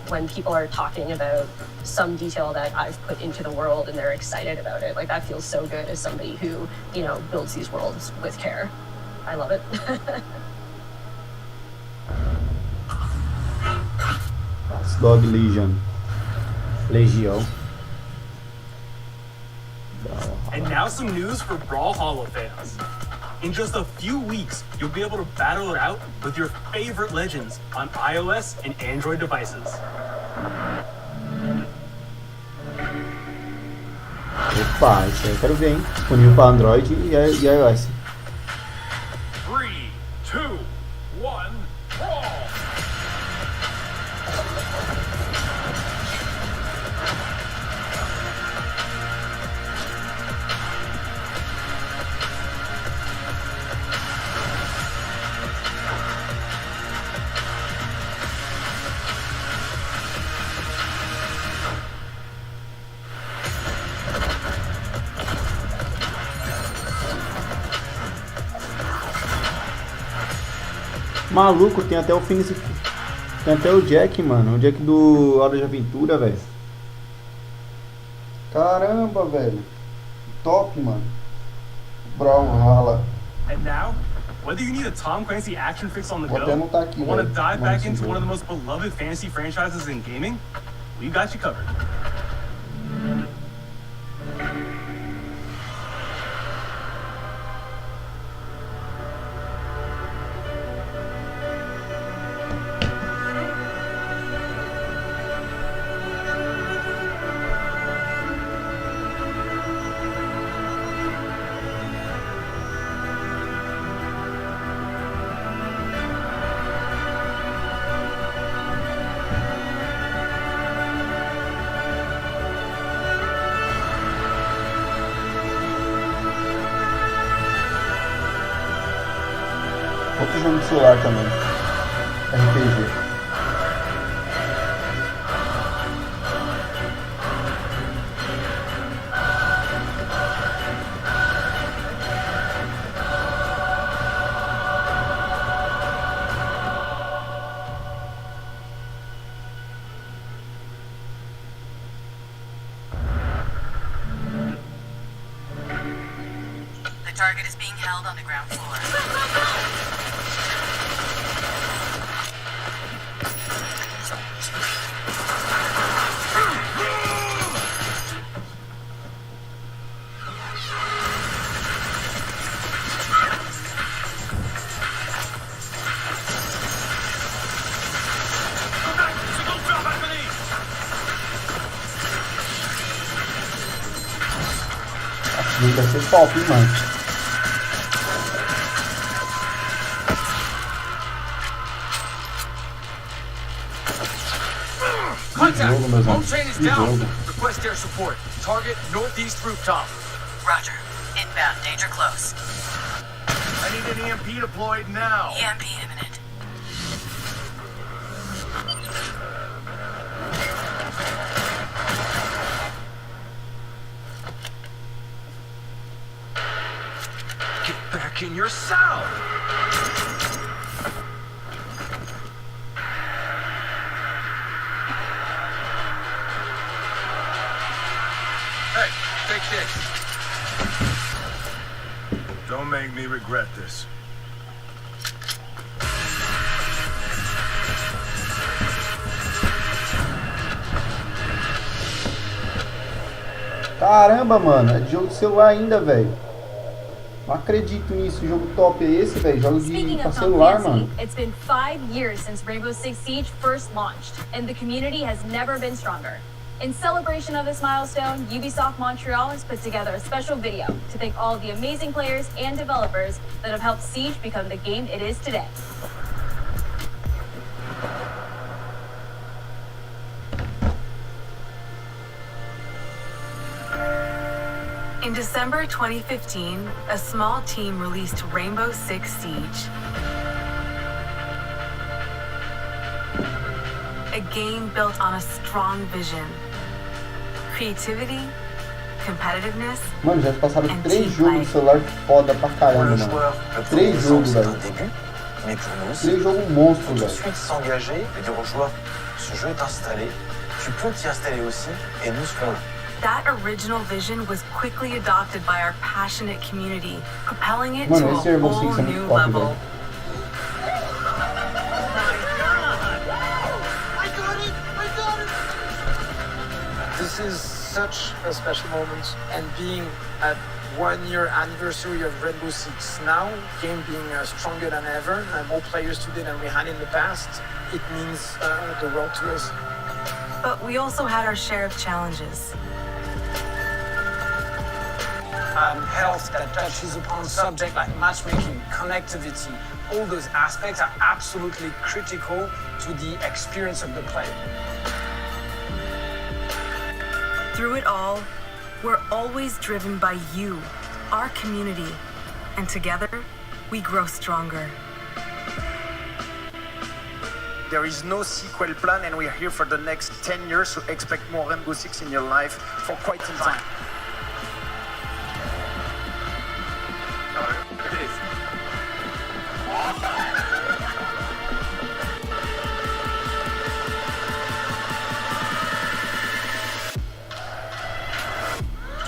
When people are talking about some detail that I've put into the world and they're excited about it, like that feels so good as somebody who, you know, builds these worlds with care. I love it. Watch Dogs Legion. And now some news for Brawlhalla fans. In just a few weeks, you'll be able to battle it out with your favorite legends on iOS and Android devices. Opa, isso aí eu quero ver, hein? Disponível para Android e iOS. 3, 2, 1, brawl! Maluco, tem até o Phoenix. Tem até o Jack, mano. O Jack do Hora de Aventura, velho. Caramba, velho. Top, mano. Brawlhalla. And now, whether you need a Tom Clancy action fix on the Vou go, até anotar aqui, or want to velho. dive back into one of the most beloved fantasy franchises in gaming, we've got you covered. Outro jogo de celular também. RPG. The target is being held on the ground floor. Vai ser top, hein, mano. Contact! Jogo, meus Home amigos. train is Que down. jogo. Request air support. Target northeast rooftop. Roger. Inbound. Danger close. I need an EMP deployed now. EMP imminent. Get back in your cell. Hey, take this. Don't make me regret this. Caramba, mano, é de jogo de celular ainda, velho. Não acredito nisso, jogo top é esse, velho. Jogo de pra celular, mano. It's been 5 years since Rainbow Six Siege first launched, and the community has never been stronger. In celebration of this milestone, Ubisoft Montreal has put together a special video to thank all of the amazing players and developers that have helped Siege become the game it is today. In December 2015, a small team released Rainbow Six Siege. A game built on a strong vision, creativity, competitiveness, Mano, já passaram 3 jogos de celular foda pra caramba, mano. 3 jogos, velho. 3 jogos monstros, velho. Ensuite s'engager et dire aux joueurs, ce jeu est installé, tu peux t'y installer aussi, et nous serons là. That original vision was quickly adopted by our passionate community, propelling it Mano, to esse a Rainbow whole Six é new muito top, level. velho. This is such a special moment, and being at 1 year anniversary of Rainbow Six now, game being stronger than ever, and more players today than we had in the past, it means the world to us. But we also had our share of challenges. Health that touches upon subjects like matchmaking, connectivity, all those aspects are absolutely critical to the experience of the player. Through it all, we're always driven by you, our community, and together, we grow stronger. There is no sequel plan, and we are here for the next 10 years, so expect more Rainbow Six in your life for quite some time.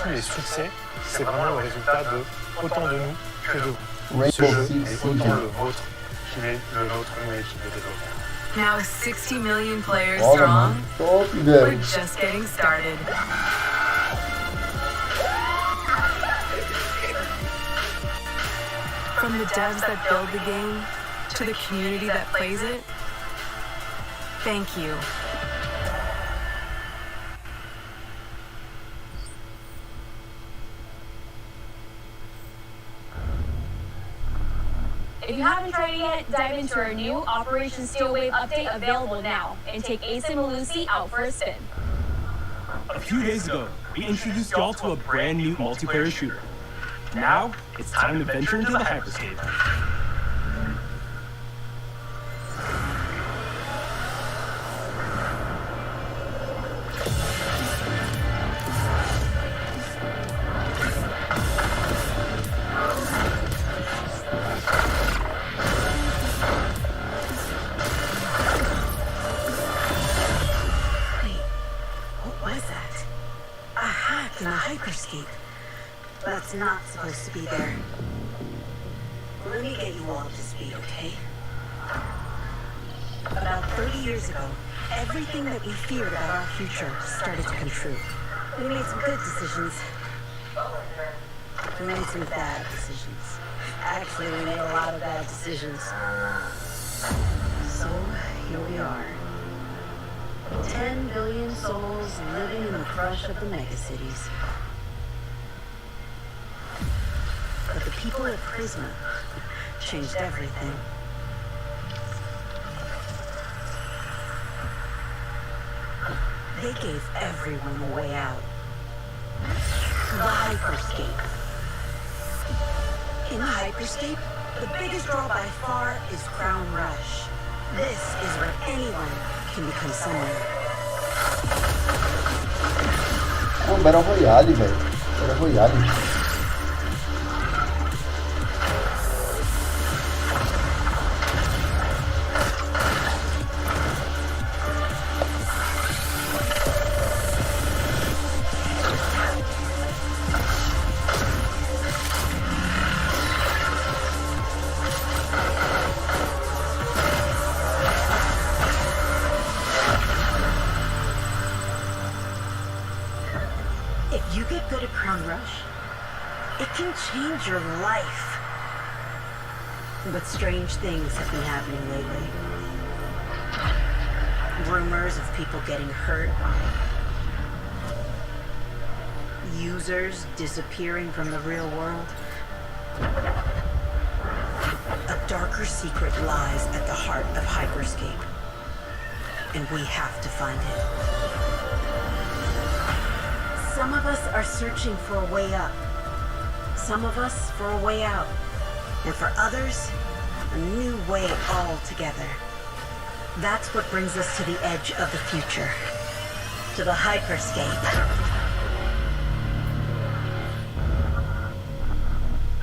Tous les succès, c'est vraiment le résultat de autant de nous que de vous. Rainbow Ce jeu Six est autant Siege. le vôtre qu'il est le nôtre, nous, l'équipe de développement. Now 60 million players Olha, strong, mano, top, we're velho. just getting started. From the devs that build the game to the community that plays it, thank you. If you haven't tried it yet, dive into our new Operation Steel Wave update available now and take Ace and Malusi out for a spin. A few days ago, we introduced y'all to a brand new multiplayer shooter. Now, it's time to venture into the hyperscape. What was that? A hack in a hyperscape. That's not supposed to be there. Let me get you all up to speed, okay? About 30 years ago, everything that we feared about our future started to come true. We made some good decisions. We made some bad decisions. Actually, we made a lot of bad decisions. So, here we are. 10 billion souls living in the crush of the megacities. But the people at Prisma changed everything. They gave everyone a way out. The hyperscape. In the hyperscape, the biggest draw by far is Crown Rush. This is where anyone can become someone. Pô, Battle Royale, velho. Battle Royale. If you get good at Crown Rush, it can change your life. But strange things have been happening lately. Rumors of people getting hurt. Users disappearing from the real world. A darker secret lies at the heart of Hyperscape. And we have to find it. Some of us are searching for a way up. Some of us for a way out. And for others, a new way altogether. That's what brings us to the edge of the future. To the Hyperscape.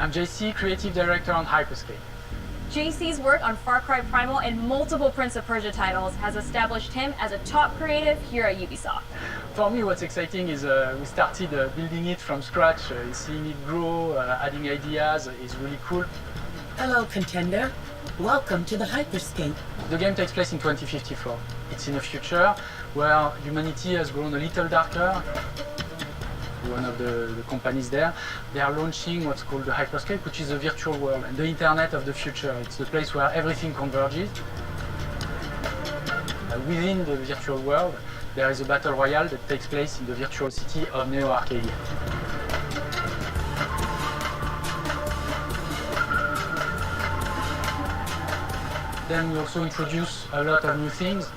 I'm JC, Creative Director on Hyperscape. JC's work on Far Cry Primal and multiple Prince of Persia titles has established him as a top creative here at Ubisoft. For me, what's exciting is we started building it from scratch, seeing it grow, adding ideas is really cool. Hello, contender. Welcome to the Hyperscape. The game takes place in 2054. It's in a future where humanity has grown a little darker. One of the companies there, they are launching what's called the Hyperscape, which is a virtual world and the internet of the future. It's the place where everything converges. Within the virtual world, there is a battle royale that takes place in the virtual city of Neo Arcadia. Then we also introduce a lot of new things.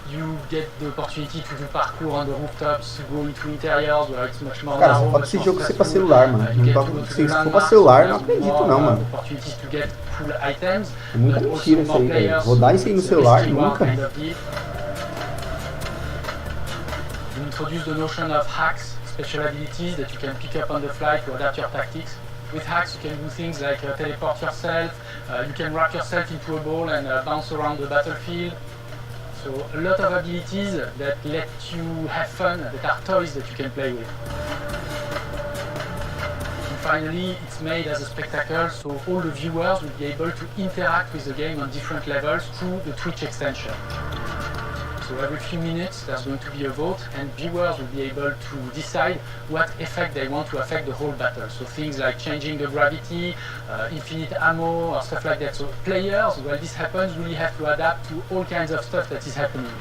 You get the opportunity to do parkour on the rooftops, go into interiors where it's much more Cara, só narrow, falta esse jogo ser pra celular, mano. Não toca, se for pra celular, eu não acredito não, mano. Opportunities to get cool items, É muita but mentira also isso aí, more velho. players, Rodar isso aí no celular, STY nunca. kind of deal. We introduce the notion of hacks, special abilities that you can pick up on the fly to adapt your tactics. With hacks, you can do things like teleport yourself, you can wrap yourself into a ball and bounce around the battlefield. So a lot of abilities that let you have fun, that are toys that you can play with. And finally, it's made as a spectacle, so all the viewers will be able to interact with the game on different levels through the Twitch extension. So every few minutes there's going to be a vote and viewers will be able to decide what effect they want to affect the whole battle. So things like changing the gravity, infinite ammo or stuff like that. So players, while this happens, really have to adapt to all kinds of stuff that is happening.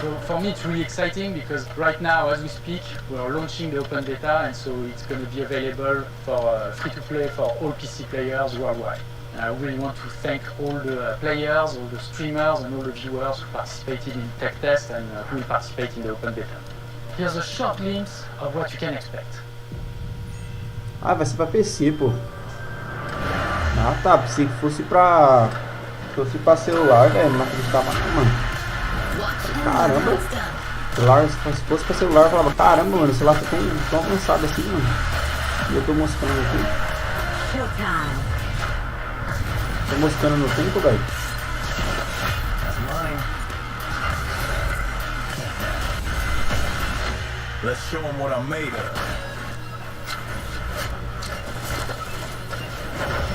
So for me it's really exciting because right now as we speak we're launching the open beta and so it's going to be available for free-to-play for all PC players worldwide. I really want to thank all the players, all the streamers and all the viewers who participated in tech test and who will participate in the open beta. Here's a short glimpse of what you can expect. Ah, vai ser pra PC, pô. Ah tá, pensei que fosse pra celular, velho. Não acreditava não, mano. Caramba. Celular, se fosse pra celular, eu falava, caramba, mano, o celular tá tão avançado assim, mano. E eu tô mostrando aqui. Showtime. Tô mostrando no tempo, velho. Let's show them what I'm made of.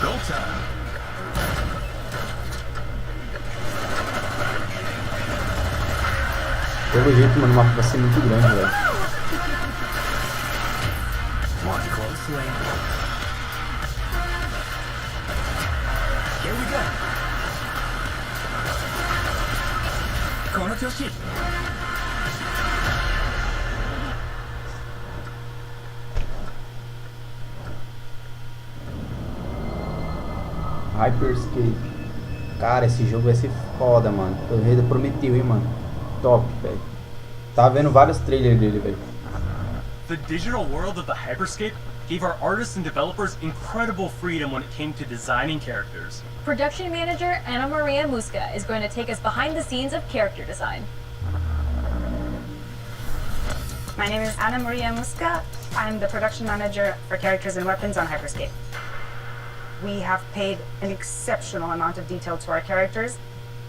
Go time. Pelo jeito, mano, o mapa vai ser muito grande, velho. Watch closely. Here we go. この調子。Hyperscape. Cara, esse jogo vai ser foda, mano. O REDE prometeu, hein, mano. Top, velho. Tava vendo vários trailers dele, velho. The digital world of the Hyperscape gave our artists and developers incredible freedom when it came to designing characters. Production manager Ana Maria Musca is going to take us behind the scenes of character design. My name is Ana Maria Musca. I'm the production manager for characters and weapons on Hyperscape. We have paid an exceptional amount of detail to our characters.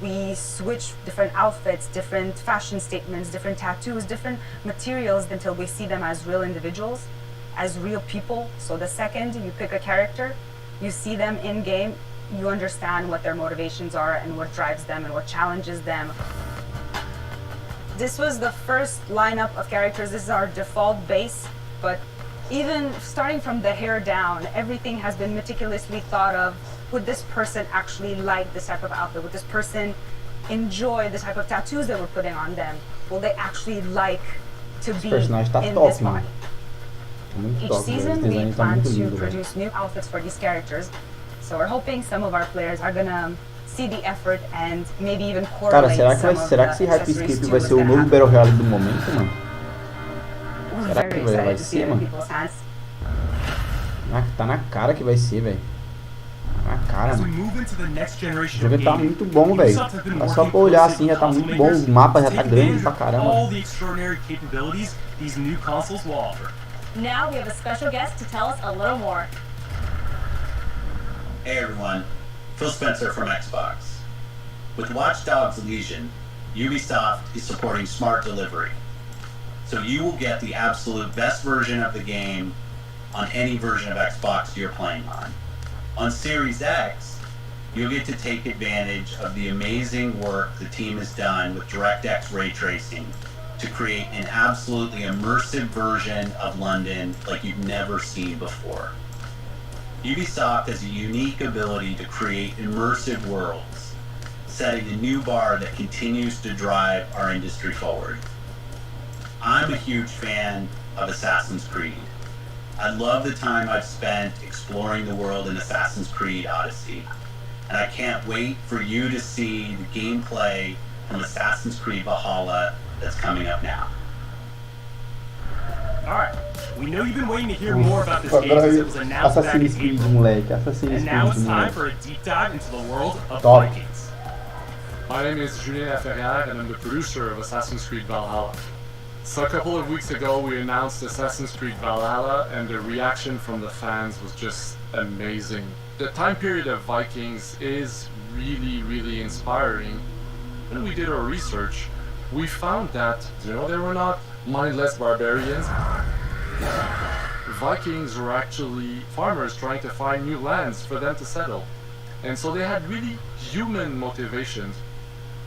We switch different outfits, different fashion statements, different tattoos, different materials until we see them as real individuals, as real people. So the second you pick a character, you see them in game, you understand what their motivations are and what drives them and what challenges them. This was the first lineup of characters. This is our default base, but even starting from the hair down, everything has been meticulously thought of. Would this person actually like this type of outfit? Would this person enjoy the type of tattoos that we're putting on them? Will they actually like to be in this body? Each season we plan to produce new outfits for these characters. So we're hoping some of our players are gonna see the effort and maybe even correlate Cara, será que esse Hyperscape vai ser o novo Battle Royale do momento, mano? Será que vai ser, mano? Tá na cara que vai ser, velho. Na cara, mano. O jogo tá muito bom, velho. Tá só pra olhar assim, já tá muito bom. O mapa já tá grande pra caramba. Now we have a special guest to tell us a little more. Hey everyone, Phil Spencer from Xbox. With Watch Dogs Legion, Ubisoft is supporting smart delivery. So you will get the absolute best version of the game on any version of Xbox you're playing on. On Series X, you'll get to take advantage of the amazing work the team has done with DirectX ray tracing to create an absolutely immersive version of London like you've never seen before. Ubisoft has a unique ability to create immersive worlds, setting a new bar that continues to drive our industry forward. I'm a huge fan of Assassin's Creed. I love the time I've spent exploring the world in Assassin's Creed Odyssey, and I can't wait for you to see the gameplay from Assassin's Creed Valhalla that's coming up now. Alright, we know you've been waiting to hear more about this game since it was announced back in April. And now it's time for a deep dive into the world of Vikings. My name is Julien Laferrière and I'm the producer of Assassin's Creed Valhalla. So a couple of weeks ago we announced Assassin's Creed Valhalla and the reaction from the fans was just amazing. The time period of Vikings is really inspiring. When we did our research, we found that, they were not mindless barbarians. Vikings were actually farmers trying to find new lands for them to settle. And so they had really human motivations.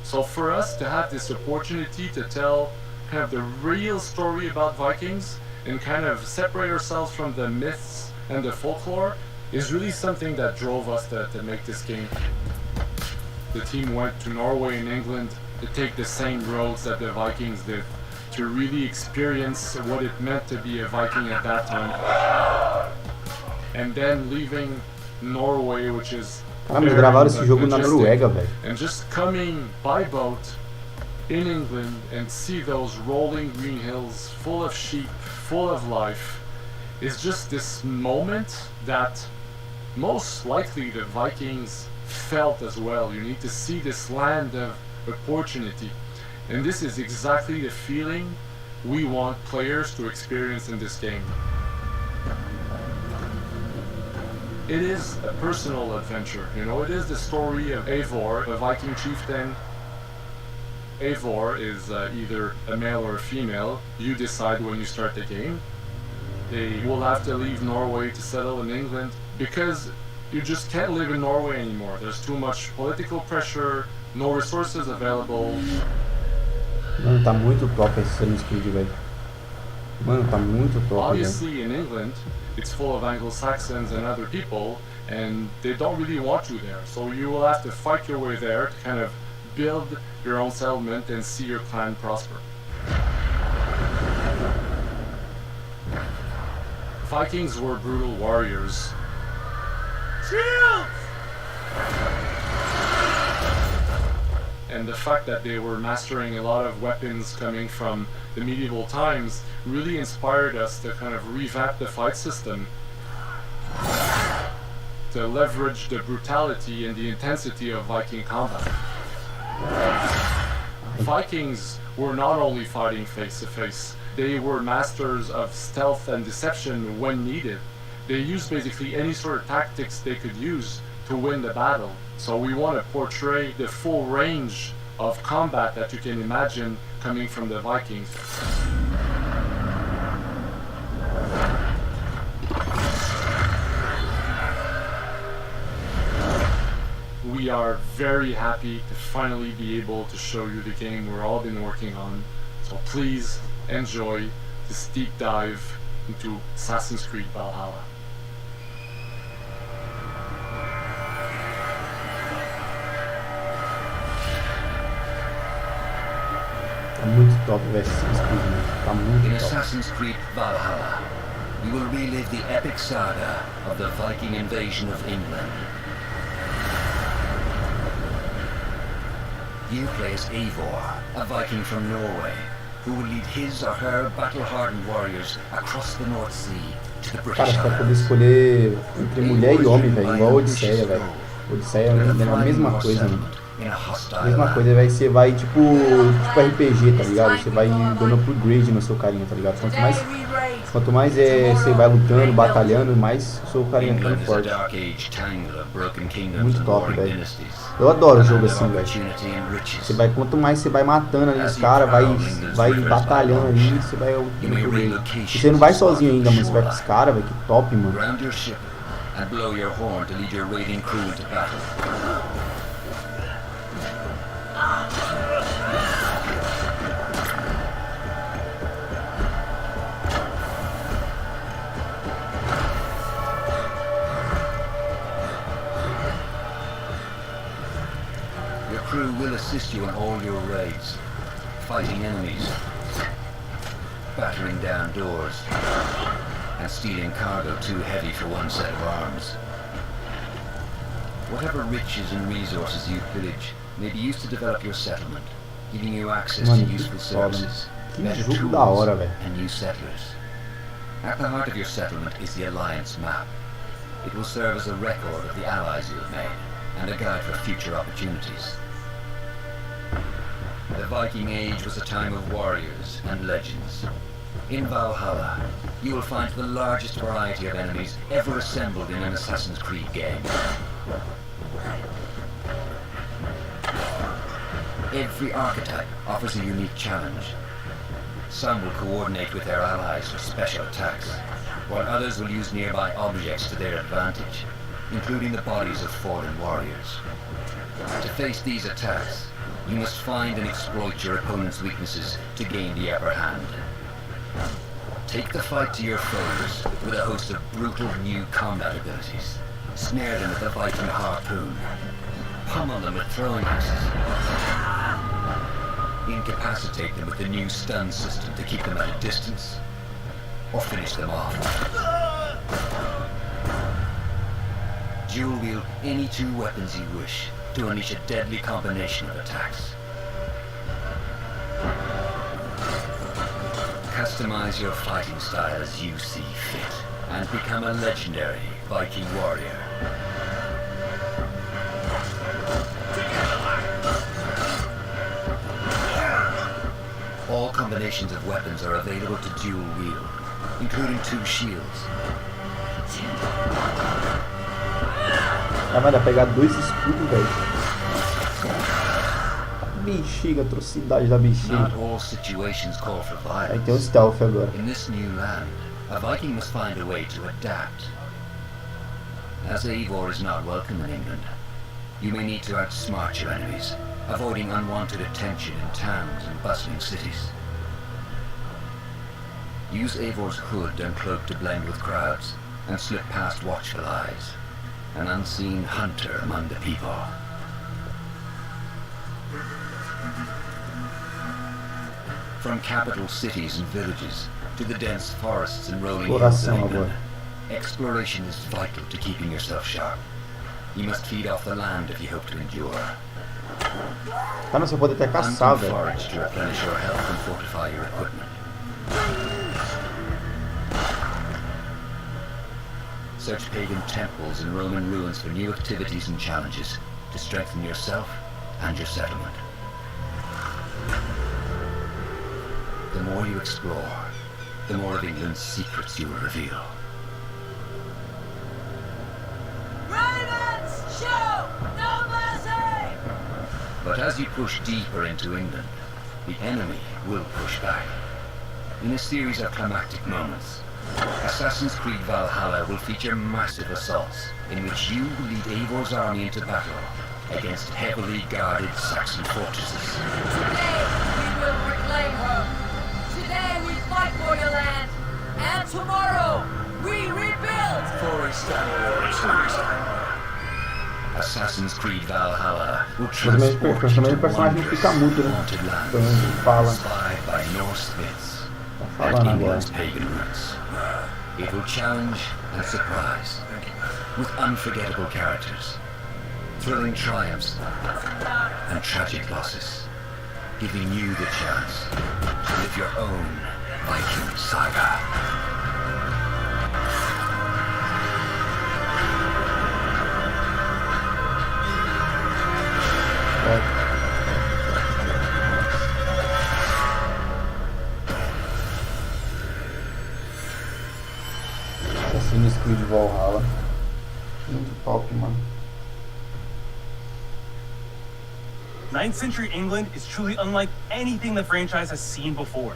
So for us to have this opportunity to tell kind of the real story about Vikings and kind of separate ourselves from the myths and the folklore is really something that drove us to make this game. The team went to Norway and England to take the same roads that the Vikings did, to really experience what it meant to be a Viking at that time. And then leaving Norway, which is eles gravaram esse jogo na Noruega, velho. And just coming by boat in England and see those rolling green hills full of sheep, full of life, is just this moment that most likely the Vikings felt as well. You need to see this land of opportunity. And this is exactly the feeling we want players to experience in this game. It is a personal adventure, it is the story of Eivor, a Viking chieftain. Eivor is either a male or a female. You decide when you start the game. They will have to leave Norway to settle in England because you just can't live in Norway anymore. There's too much political pressure, no resources available. Mano, tá muito top esse Assassin's Creed, velho. Mano, tá muito top, Obviously, in England, it's full of Anglo-Saxons and other people, and they don't really want you there. So you will have to fight your way there to kind of build your own settlement and see your clan prosper. Vikings were brutal warriors. Shields! And the fact that they were mastering a lot of weapons coming from the medieval times really inspired us to kind of revamp the fight system, to leverage the brutality and the intensity of Viking combat. Vikings were not only fighting face to face, they were masters of stealth and deception when needed. They used basically any sort of tactics they could use to win the battle. So we want to portray the full range of combat that you can imagine coming from the Vikings. we are very happy to finally be able to show you the game we've all been working on. So please enjoy this deep dive into Assassin's Creed Valhalla. Tá muito top, velho. Assassin's Creed, né? Tá muito In top. Assassin's Creed Valhalla, you will relive the epic saga of the Viking invasion of England. You play as Eivor, a Viking from Norway, who will lead his or her battle-hardened warriors across the North Sea to the Cara, British você vai poder Isles. escolher entre mulher e homem, velho. Igual a Odisseia, velho. Odisseia é a mesma coisa, mano. Mesma coisa, velho. Você vai tipo RPG, tá ligado? Você vai dando upgrade no seu carinha, tá ligado? Quanto mais você vai lutando, batalhando, mais o seu carinha ficando forte. Muito top, velho. Eu adoro jogo assim, velho. Você vai, quanto mais você vai matando ali os caras, vai batalhando ali, você vai upgrade. E você não vai sozinho ainda, mano. Você vai com os caras, velho. Que top, mano. And blow your horn to lead your raiding crew into battle. Your crew will assist you in all your raids, fighting enemies, battering down doors, and stealing cargo too heavy for one set of arms. Whatever riches and resources you pillage may be used to develop your settlement, giving you access to useful services, better tools, and new settlers. At the heart of your settlement is the Alliance map. It will serve as a record of the allies you have made, and a guide for future opportunities. The Viking Age was a time of warriors and legends. In Valhalla, you will find the largest variety of enemies ever assembled in an Assassin's Creed game. Every archetype offers a unique challenge. Some will coordinate with their allies for special attacks, while others will use nearby objects to their advantage, including the bodies of fallen warriors. To face these attacks, you must find and exploit your opponent's weaknesses to gain the upper hand. Take the fight to your foes with a host of brutal new combat abilities. Snare them with the Viking harpoon. Pummel them with throwing axes. Incapacitate them with the new stun system to keep them at a distance. Or finish them off. Dual wield any two weapons you wish to unleash a deadly combination of attacks. Customize your fighting style as you see fit, and become a legendary Viking warrior. All combinations of weapons are available to dual wield, including two shields. Ah, vai dar pegar dois escudos, velho. Bexiga, atrocidade da bexiga. Not all situations call for violence. Aí tem um stealth agora. In this new land, a Viking must find a way to adapt. As Eivor is not welcome in England, you may need to outsmart your enemies, avoiding unwanted attention in towns and bustling cities. Use Eivor's hood and cloak to blend with crowds, and slip past watchful eyes, an unseen hunter among the people. From capital cities and villages to the dense forests and rolling hills of England, exploration is vital to keeping yourself sharp. You must feed off the land if you hope to endure. Cara, você pode até caçar, velho. Forage to replenish your health and fortify your equipment. Search pagan temples and Roman ruins for new activities and challenges to strengthen yourself and your settlement. The more you explore, the more of England's secrets you will reveal. Ravens, show no mercy! But as you push deeper into England, the enemy will push back. In a series of climactic moments, Assassin's Creed Valhalla will feature massive assaults in which you will lead Eivor's army into battle against heavily guarded Saxon fortresses. Today we will reclaim her. Today we fight for your land. And tomorrow we rebuild. Assassin's Creed Valhalla will Mas transport you também to o personagem wondrous fica mudo, né? haunted lands Então ele fala. inspired by Norse myths and falando agora. England's pagan roots. It will challenge and surprise with unforgettable characters, thrilling triumphs and tragic losses, giving you the chance to live your own Viking saga. Assassin's Creed Valhalla. Muito top, mano. 9th century England is truly unlike anything the franchise has seen before.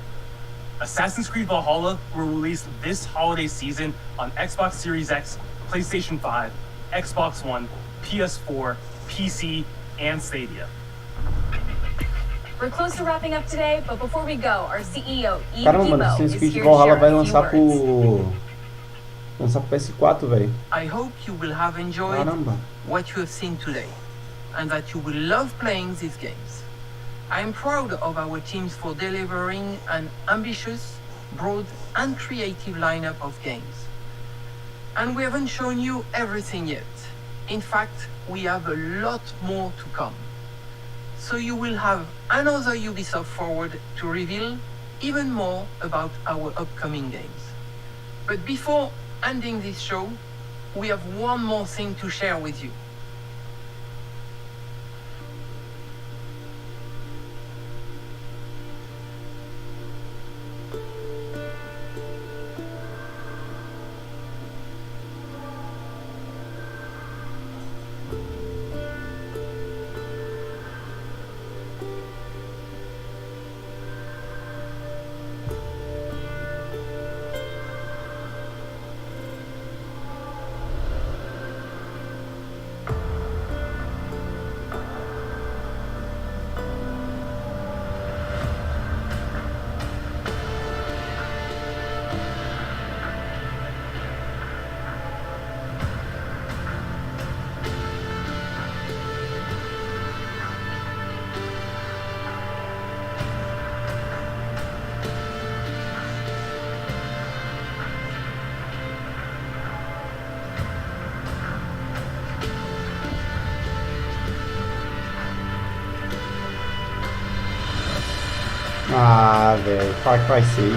Assassin's Creed Valhalla will release this holiday season on Xbox Series X, PlayStation 5, Xbox One, PS4, PC, and Stadia. We're close to wrapping up today, but before we go, our CEO, Caramba, mano, Vivo, Assassin's is Creed here to Valhalla share vai a few lançar words. pro PS4, velho. I hope you will have enjoyed Caramba. what you have seen today, and that you will love playing these games. I am proud of our teams for delivering an ambitious, broad, and creative lineup of games. And we haven't shown you everything yet. In fact, we have a lot more to come. So you will have another Ubisoft Forward to reveal even more about our upcoming games. But before ending this show, we have one more thing to share with you. Ah, velho, Far Cry 6.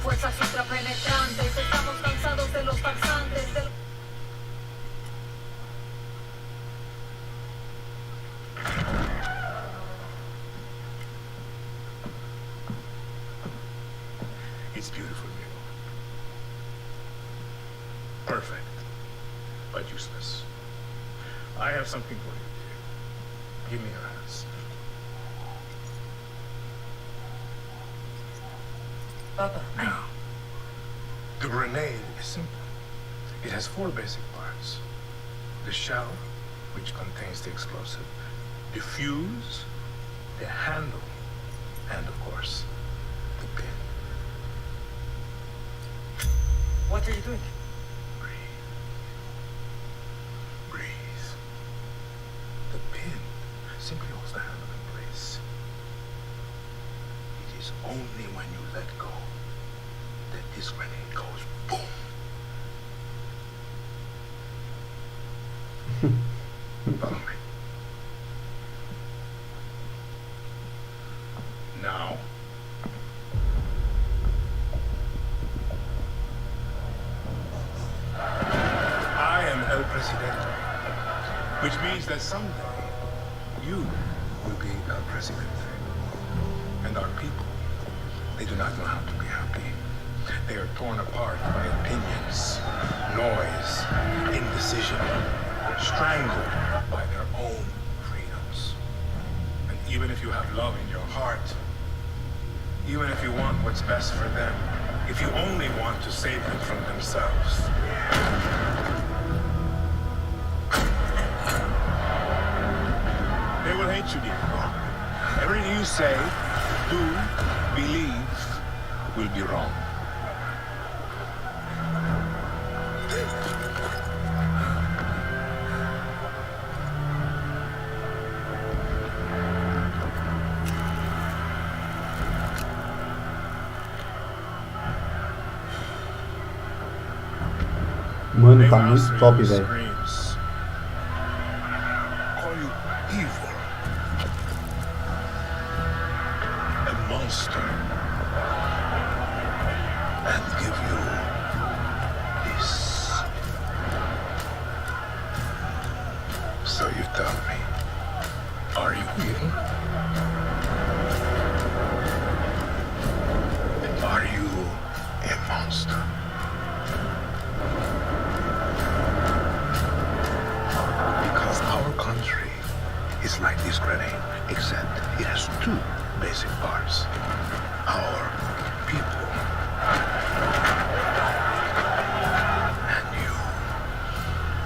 Fuerzas ultrapenetrantes, estamos cansados de los farsantes. It's beautiful, Mio. Perfect, but useless. I have something for you, dear. Give me your hands. Papa. Now, the grenade is simple. It has 4 basic parts. The shell, which contains the explosive, the fuse, the handle, and of course, the pin. What are you doing? Breathe. The pin simply holds the handle in place. It Follow me. Now, I am El Presidente, which means that someday you will be El Presidente. And our people, they do not know how to be happy. They are torn apart by opinions, noise, indecision, strangled by their own freedoms. And even if you have love in your heart, even if you want what's best for them, if you only want to save them from themselves, they will hate you, Diego. Everything you say, do, believe, will be wrong. Mano, tá muito top, velho. Call you evil, a monster, and give you this. So you tell me, are you evil? Are you a monster? Our country is like this grenade, except it has two basic parts. Our people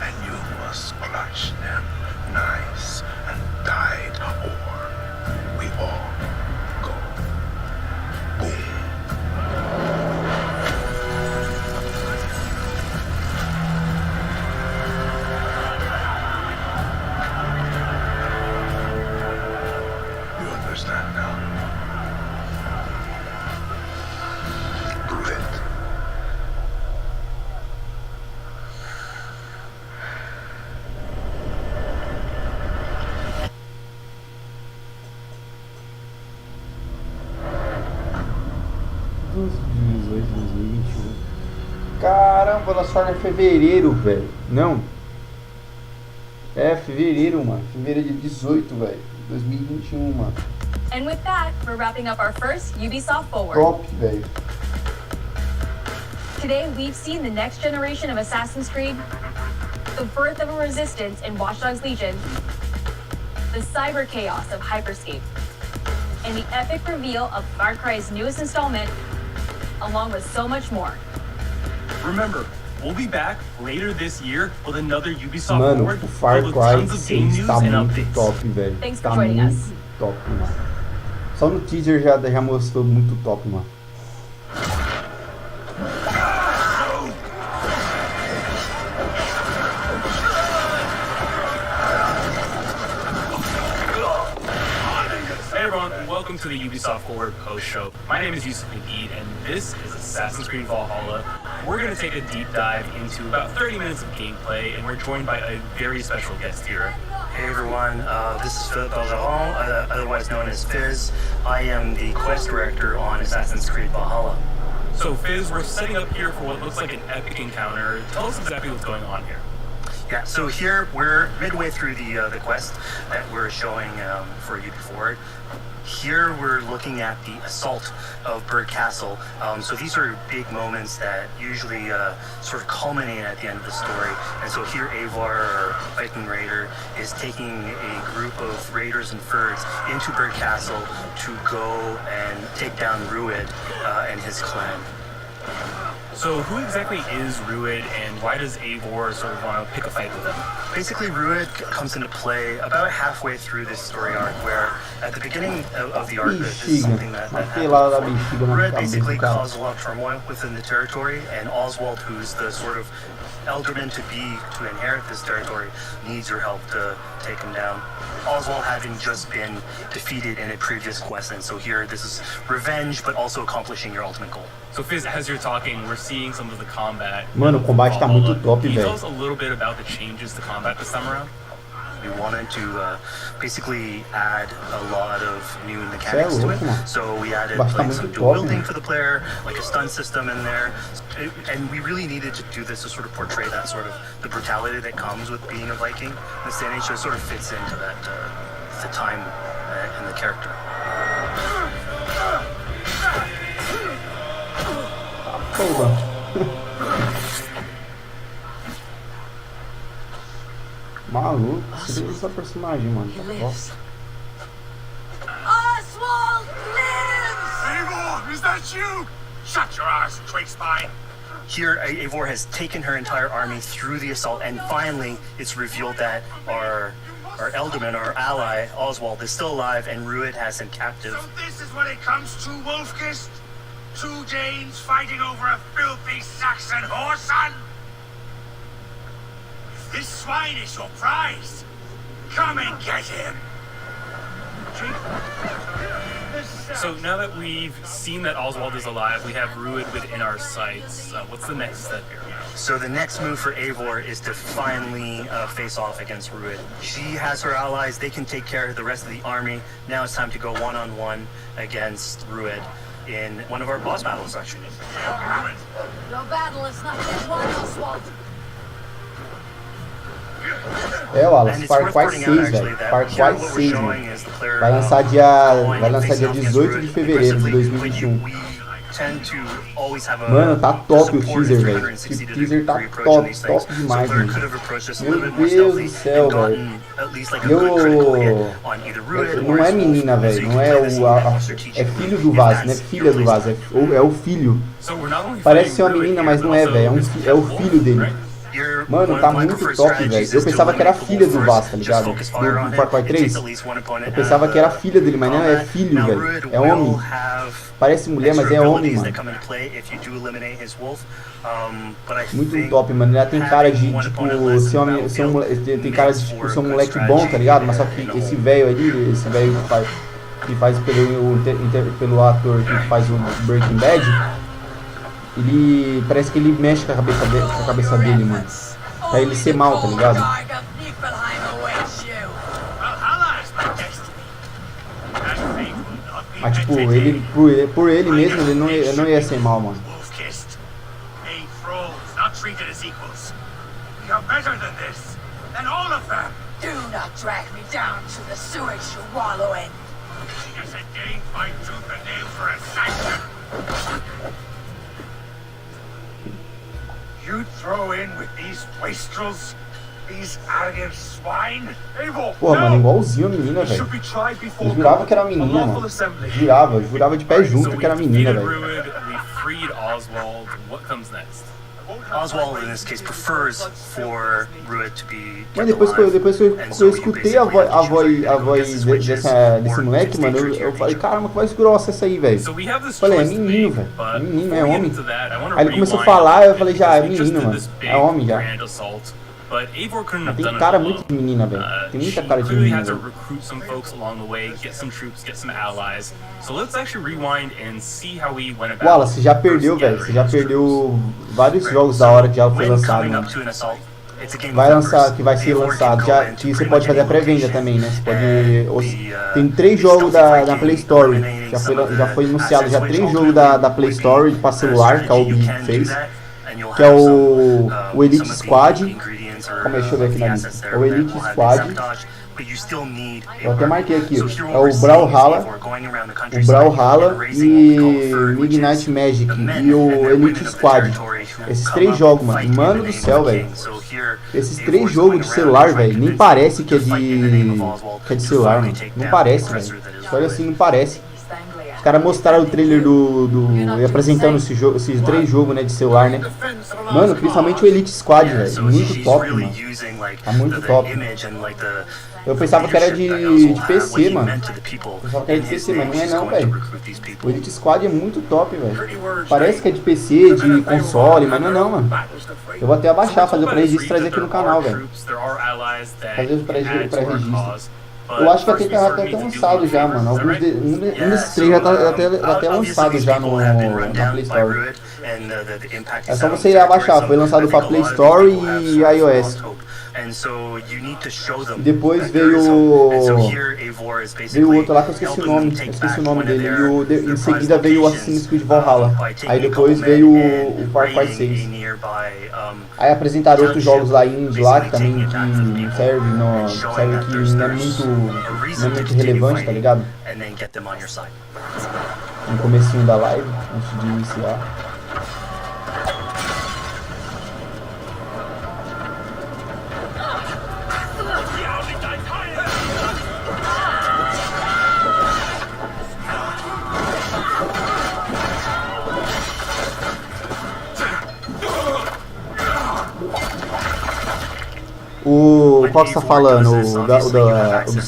and you must clutch them nice and tight, or we all go boom. Understand now. Prove it. Caramba, lançaram em fevereiro, velho. Não. É fevereiro, mano. Fevereiro de 18, velho. 2021, mano. And with that, we're wrapping up our first Ubisoft Forward. Top, velho. Today, we've seen the next generation of Assassin's Creed, the birth of a resistance in Watch Dogs Legion, the cyber chaos of Hyperscape, and the epic reveal of Far Cry's newest installment, along with so much more. Remember, we'll be back later this year with another Ubisoft Mano, Forward o Far with Cry tons of game 6 news tá and muito updates. top, velho. Thanks for Tá joining muito us. top, mano. Só no teaser já mostrou muito top, mano. Hey everyone, welcome to the Ubisoft Forward post show. My name is Yusuf Naguid, and this is Assassin's Creed Valhalla. We're going to take a deep dive into about 30 minutes of gameplay, and we're joined by a very special guest here. Hey everyone, this is Philippe Bergeron, otherwise known as Fizz. I am the quest director on Assassin's Creed Valhalla. So Fizz, we're setting up here for what looks like an epic encounter. Tell us exactly what's going on here. Yeah, so here we're midway through the quest that we're showing for you before. Here we're looking at the assault of Berg Castle. So these are big moments that usually sort of culminate at the end of the story. And so here Avar, our Viking raider, is taking a group of raiders and furs into Berg Castle to go and take down Rued and his clan. So who exactly is Rued, and why does Eivor sort of want to pick a fight with him? Basically, Rued comes into play about halfway through this story arc, where at the beginning of the arc, this is something that happens. Rued basically caused a lot of turmoil within the territory, and Oswald, who's the sort of elderman to be to inherit this territory, needs your help to take him down. Oswald having just been defeated in a previous quest, and so here this is revenge, but also accomplishing your ultimate goal. So Fizz, as you're talking, we're seeing some of the combat. Mano, o combate tá muito top, Can you tell velho. us a little bit about the changes to combat this time around? We wanted to basically add a lot of new mechanics to it. So we added like some dual wielding for the player, like a stun system in there. And we really needed to do this to sort of portray that sort of the brutality that comes with being a Viking in this day and age. So it sort of fits into that the time and the character. Maluco, você vê essa personagem, mano. Oswald lives! Eivor, is that you? Shut your ass, twig spine! Here, Eivor has taken her entire army through the assault, and finally, it's revealed that our Elderman, our ally, Oswald, is still alive, and Rued has him captive. So this is what it comes to, Wolfkist? 2 Danes fighting over a filthy Saxon whoreson? If this swine is your prize, come and get him! So now that we've seen that Oswald is alive, we have Rued within our sights. What's the next step here? So the next move for Eivor is to finally face off against Rued. She has her allies, they can take care of the rest of the army. Now it's time to go one-on-one against Rued in one of our boss battles, actually. Your battle is not yet won, Oswald. É, Wallace, Far Cry 6, velho. Far Cry 6, mano. Vai lançar dia 18 de fevereiro de 2021. Mano, tá top o teaser, velho. Esse teaser tá top demais, mano. Meu Deus do céu, velho. Não é menina, velho. Não é é filho do Vaz, não é filha do Vaz. É o filho. Parece ser uma menina, mas não é, velho. É o filho dele. Mano, tá muito top, velho. Eu pensava que era a filha do Vaz, tá ligado? Do Far Cry 3. Eu pensava que era a filha dele, mas não, é filho, velho. É homem. Parece mulher, mas é homem, mano. Muito top, mano. Ele tem cara de, tipo, tem cara de, tipo, ser um moleque bom, tá ligado? Mas só que esse velho ali, esse velho que faz pelo ator que faz o Breaking Bad, ele parece que ele mexe com a cabeça dele, mano. Pra ele ser mal, tá ligado? Mas tipo, por ele mesmo, ele não ia ser mal, mano. Do not drag me down to the sewage you wallow in. You throw in with these wastrels? These arrogant swine? Eivor, Pô, mano, igualzinho a menina, velho. Eu jurava que era menina, mano. Jurava de pé junto que era menina, velho. Oswald, in this case, prefers for Rued to be. Mas depois que eu escutei a voz desse moleque, mano, eu falei, caramba, que voz grossa essa aí, velho. Falei, é menino, velho. É menino, é homem. Aí ele começou a falar, eu falei, já, é menino, mano. É homem já. Mas tem cara muito de menina, velho. Tem muita cara de menina, velho. Wallace, você já perdeu, velho. Você já perdeu vários jogos da hora que já foi lançado, mano. Que vai ser lançado. Já, que você pode fazer a pré-venda também, né? Você pode. Tem 3 jogos da Play Store. Já foi anunciado já 3 jogos da Play Store pra celular, que a Ubi fez. Que é o Elite Squad. Deixa eu ver aqui na lista. É o Elite Squad. Eu até marquei aqui. É o Brawlhalla e Midnight Magic e o Elite Squad. Esses 3 jogos, mano. Mano do céu, velho. Esses 3 jogos de celular, velho. Nem parece que é de celular, mano. Não parece, velho. Olha assim, não parece. Os caras mostraram o trailer apresentando esses 3 jogos, né, de celular, né? Mano, principalmente o Elite Squad, velho. Muito top, mano. Tá muito top. Eu pensava que era de PC, mano. Eu pensava que era de PC, mas não é não, velho. O Elite Squad é muito top, velho. Parece que é de PC, de console, mas não é não, mano. Eu vou até abaixar, fazer o pré-registro e trazer aqui no canal, velho. Fazer o pré-registro. Eu acho que até lançado já, mano. Um desses 3 já tá até lançado já na Play Store. and the impact. É só você ir abaixar, foi lançado para Play Store e iOS. E depois veio o outro lá que eu esqueci o nome dele. E em seguida veio o Assassin's Creed Valhalla. Aí depois veio o Far Cry 6. Aí apresentaram outros jogos lá indie lá que também que serve que não é muito relevante, tá ligado? No comecinho da live, antes de iniciar. Qual que você tá falando? O do celular? Os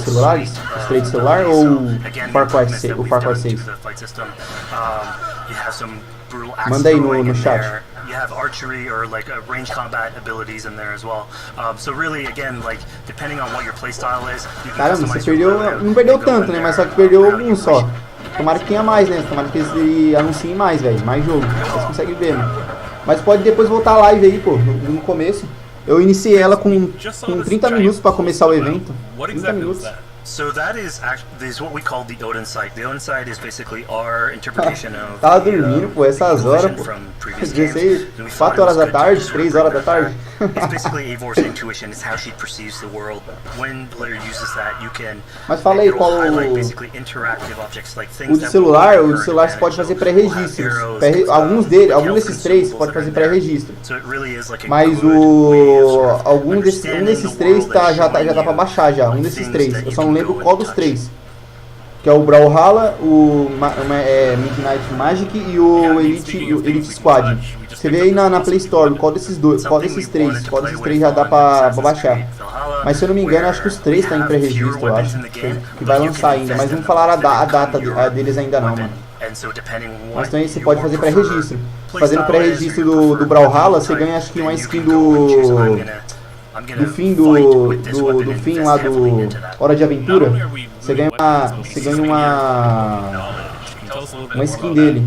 celulares? Os três de celular ou o Far Cry 6? Manda aí no chat. You have archery or like range combat abilities in there as well. So really, again, like depending on what your playstyle is, you can Caramba, você perdeu, não perdeu tanto, né? Mas só que perdeu algum só. Tomara que tenha mais, né? Tomara que eles anunciem mais, velho. Mais jogo. Vocês conseguem ver, né? Mas pode depois voltar a live aí, pô, no começo. Eu iniciei ela com 30 minutos para começar o evento. 30 minutos. So that is what we call the Odin site. The Odin site is basically our interpretation of Tava dormindo, pô, essas horas, pô. 4 horas da tarde, 3 horas da tarde. It's basically Eivor's intuition. It's how she perceives the world. When the player uses that, you can. Mas fala aí qual o de celular. O de celular você pode fazer pré-registros. Alguns desses três você pode fazer pré-registro. Mas um desses três já dá pra baixar já. Um desses três. Eu só não lembro qual dos três. Que é o Brawlhalla, o Midnight Magic e o Elite Squad. Você vê aí na Play Store qual desses três já dá pra baixar. Mas se eu não me engano, acho que os três tá em pré-registro, eu acho. Que vai lançar ainda, mas não falaram a data deles ainda não, mano. Mas também você pode fazer pré-registro. Fazendo pré-registro do Brawlhalla, você ganha acho que uma skin do fim lá do Hora de Aventura. Você ganha uma skin dele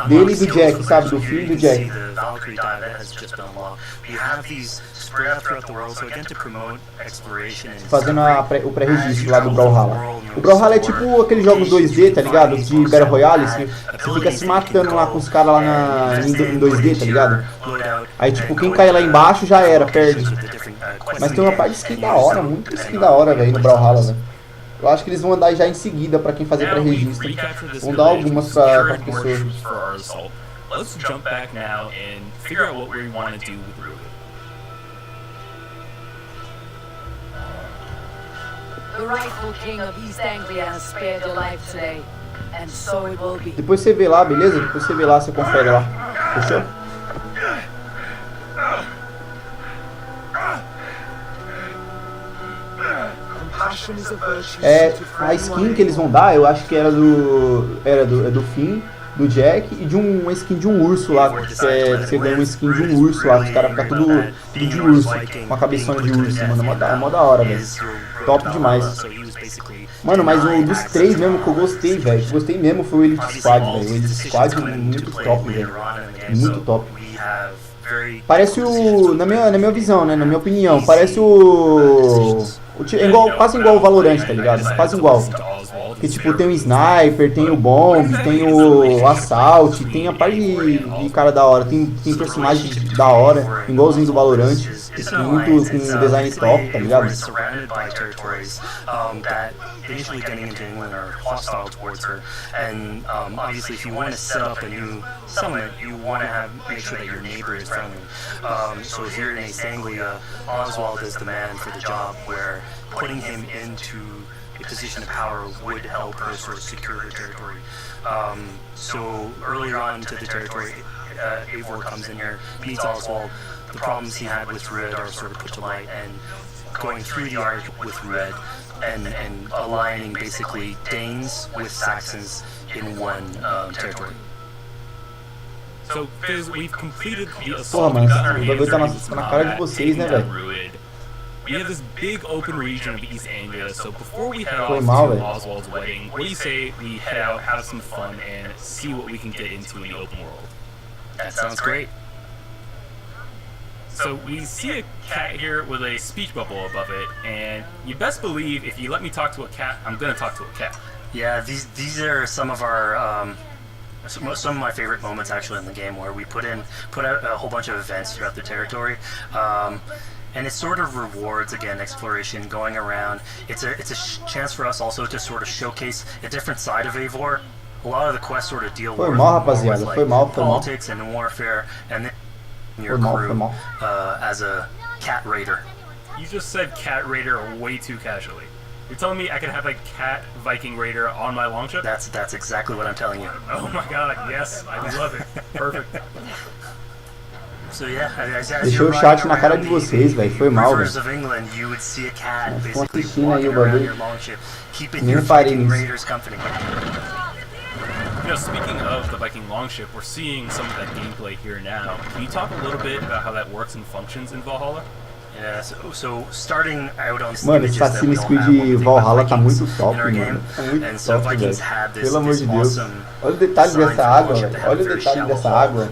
e do Jack, sabe? Do fim do Jack. Fazendo o pré-registro lá do Brawlhalla. O Brawlhalla é tipo aqueles jogos 2D, tá ligado? De Battle Royale, você fica se matando lá com os caras lá em 2D, tá ligado? Aí tipo, quem cair lá embaixo já era, perde. Mas tem uma parte de skin da hora, muito skin da hora, velho, no Brawlhalla, velho. Eu acho que eles vão andar já em seguida pra quem fazer pré-registro. Vão dar algumas pra pessoas. Let's jump back now and figure out what we want to do with Ruin. The rightful king of East Anglia has spared your life today, and so it will be. Depois você vê lá, beleza? Depois você vê lá, você confere lá. Fechou? A skin que eles vão dar, eu acho que era do Finn, do Jack e de uma skin de um urso lá. Você ganha uma skin de um urso lá, os caras ficam tudo de urso, com a cabeçona de urso, mano. Mó da hora, velho. Top demais. Mano, mas um dos três mesmo que eu gostei, velho, que gostei mesmo foi o Elite Squad, velho. O Elite Squad é muito top, velho. Muito top. Parece na minha visão, né, na minha opinião, parece quase igual o Valorant, tá ligado? Quase igual. Que tipo, tem o Sniper, tem o Bomb, tem o Assault, tem a parte de cara da hora, tem personagem da hora, igualzinho do Valorant, muito com design top, tá ligado? Initially getting into England are hostile towards her, and obviously if you want to set up a new settlement, you want to make sure that your neighbor is friendly. So here in East Anglia, Oswald is the man for the job, where putting him into a position of power would help her sort of secure her territory. So earlier on to the territory, Eivor comes in here, meets Oswald. The problems he had with REDE are sort of put to light, and going through the arc with REDE and aligning basically Danes with Saxons in one territory. So, Fizz, we've completed the Porra, assault. mas o bagulho tá na cara de vocês, né, velho? We have this big open region of East Anglia, so before we head Foi off mal, to velho. Oswald's wedding, what do you say we head out, have some fun, and see what we can get into in the open world? That sounds great. So we see a cat here with a speech bubble above it, and you best believe if you let me talk to a cat, I'm gonna talk to a cat. Yeah, these are some of our some of my favorite moments actually in the game, where we put out a whole bunch of events throughout the territory. And it sort of rewards, again, exploration, going around. It's a chance for us also to sort of showcase a different side of Eivor. A lot of the quests sort of deal with like politics and warfare, and then your crew as a cat raider. You just said cat raider way too casually. You're telling me I could have a cat Viking raider on my longship? That's exactly what I'm telling you. Oh my god, yes, I love it. Perfect. So yeah, deixei o chat na cara de vocês, velho. Foi mal, velho. Estão assistindo aí o bagulho. Nem reparei nisso. You know, speaking of the Viking longship, we're seeing some of that gameplay here now. Can you talk a little bit about how that works and functions in Valhalla? Yeah, so starting out on mano, esse Assassin's Creed Valhalla tá muito top, mano. Tá muito top, velho. Pelo amor de Deus. Olha o detalhe dessa água, velho. Olha o detalhe dessa água.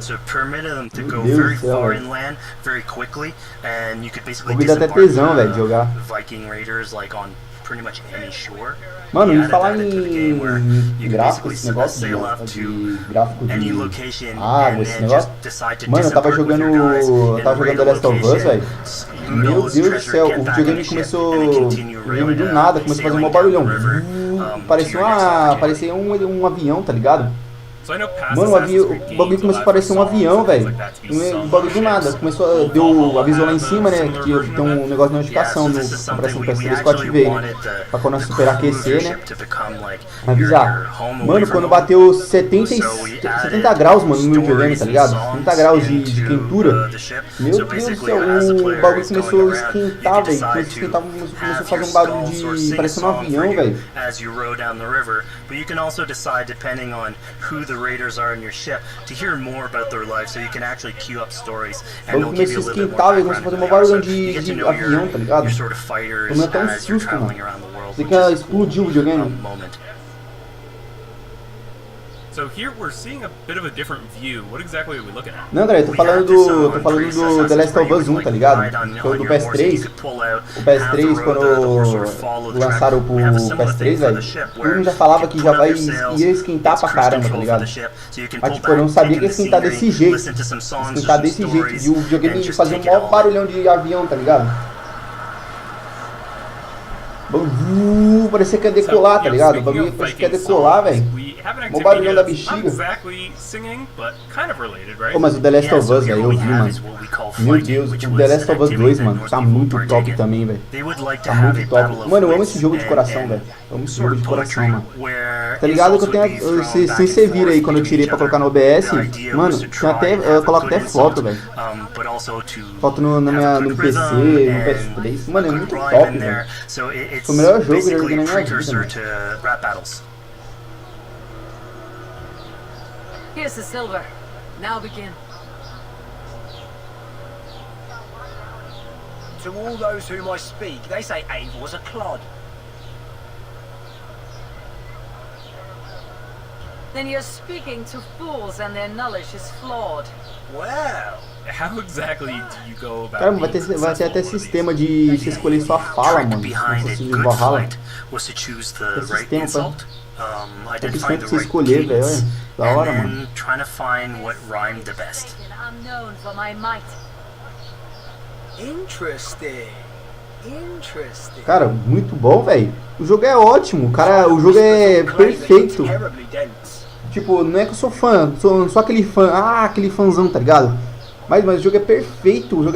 Meu Deus do céu, velho. Me dá até tesão, velho, de jogar. Mano, e falar em gráfico, esse negócio de gráfico de água, esse negócio. Mano, eu tava jogando The Last of Us, velho. Meu Deus do céu, o videogame começou do nada, começou a fazer um barulhão. Parecia um avião, tá ligado? Mano, o bagulho começou a parecer um avião, velho. O bagulho do nada. Avisou lá em cima, né? Que tem um negócio de notificação no comparação PS3 que eu ativei, né? Pra quando superaquecer, né? Avisar. Mano, quando bateu 70 graus, mano, no meu videogame, tá ligado? 70 graus de quentura. Meu Deus do céu, o bagulho começou a esquentar, velho. Começou a fazer um barulho de parecendo um avião, velho. Raiders are in your ship to hear more about their life, so you can actually queue up stories and they'll give you a little bit more background. Começou a fazer um barulho de avião, tá ligado? Tomei até um susto, mano. Sei que ela explodiu o videogame. So here we're seeing a bit of a different view. What exactly are we looking at? Não, André, tô falando do The Last of Us 1, tá ligado? Foi do PS3. O PS3, quando lançaram pro PS3, velho, todo mundo já falava que ia esquentar pra caramba, tá ligado? Mas tipo, eu não sabia que ia esquentar desse jeito. Esquentar desse jeito. E o videogame fazia um maior barulhão de avião, tá ligado? Parecia que ia decolar, tá ligado? O bagulho parecia que ia decolar, velho. O barulhão da bexiga. Pô, mas o The Last of Us, velho, eu vi, mano. Meu Deus, o The Last of Us 2, mano, tá muito top também, velho. Tá muito top. Mano, eu amo esse jogo de coração, velho. Eu amo esse jogo de coração, mano. Tá ligado que eu tenho. Se você vir aí quando eu tirei pra colocar no OBS, mano, tem até, eu coloco até foto, velho. Foto no PC, no PS3. Mano, é muito top, velho. Foi o melhor jogo que eu joguei na minha vida, mano. Here's the silver. Now begin. To all those whom I speak, they say Eivor's a clod. Then you're speaking to fools and their knowledge is flawed. Well, how exactly do you go about? Cara, vai ter até sistema de você escolher sua fala, mano. Assistir Valhalla. Tem sistema pra... Tem sistema pra você escolher, velho. Da hora, mano. Cara, muito bom, velho. O jogo é ótimo, cara. O jogo é perfeito. Tipo, não é que eu sou fã, sou aquele fã, aquele fãzão, tá ligado? Mas o jogo é perfeito, mano.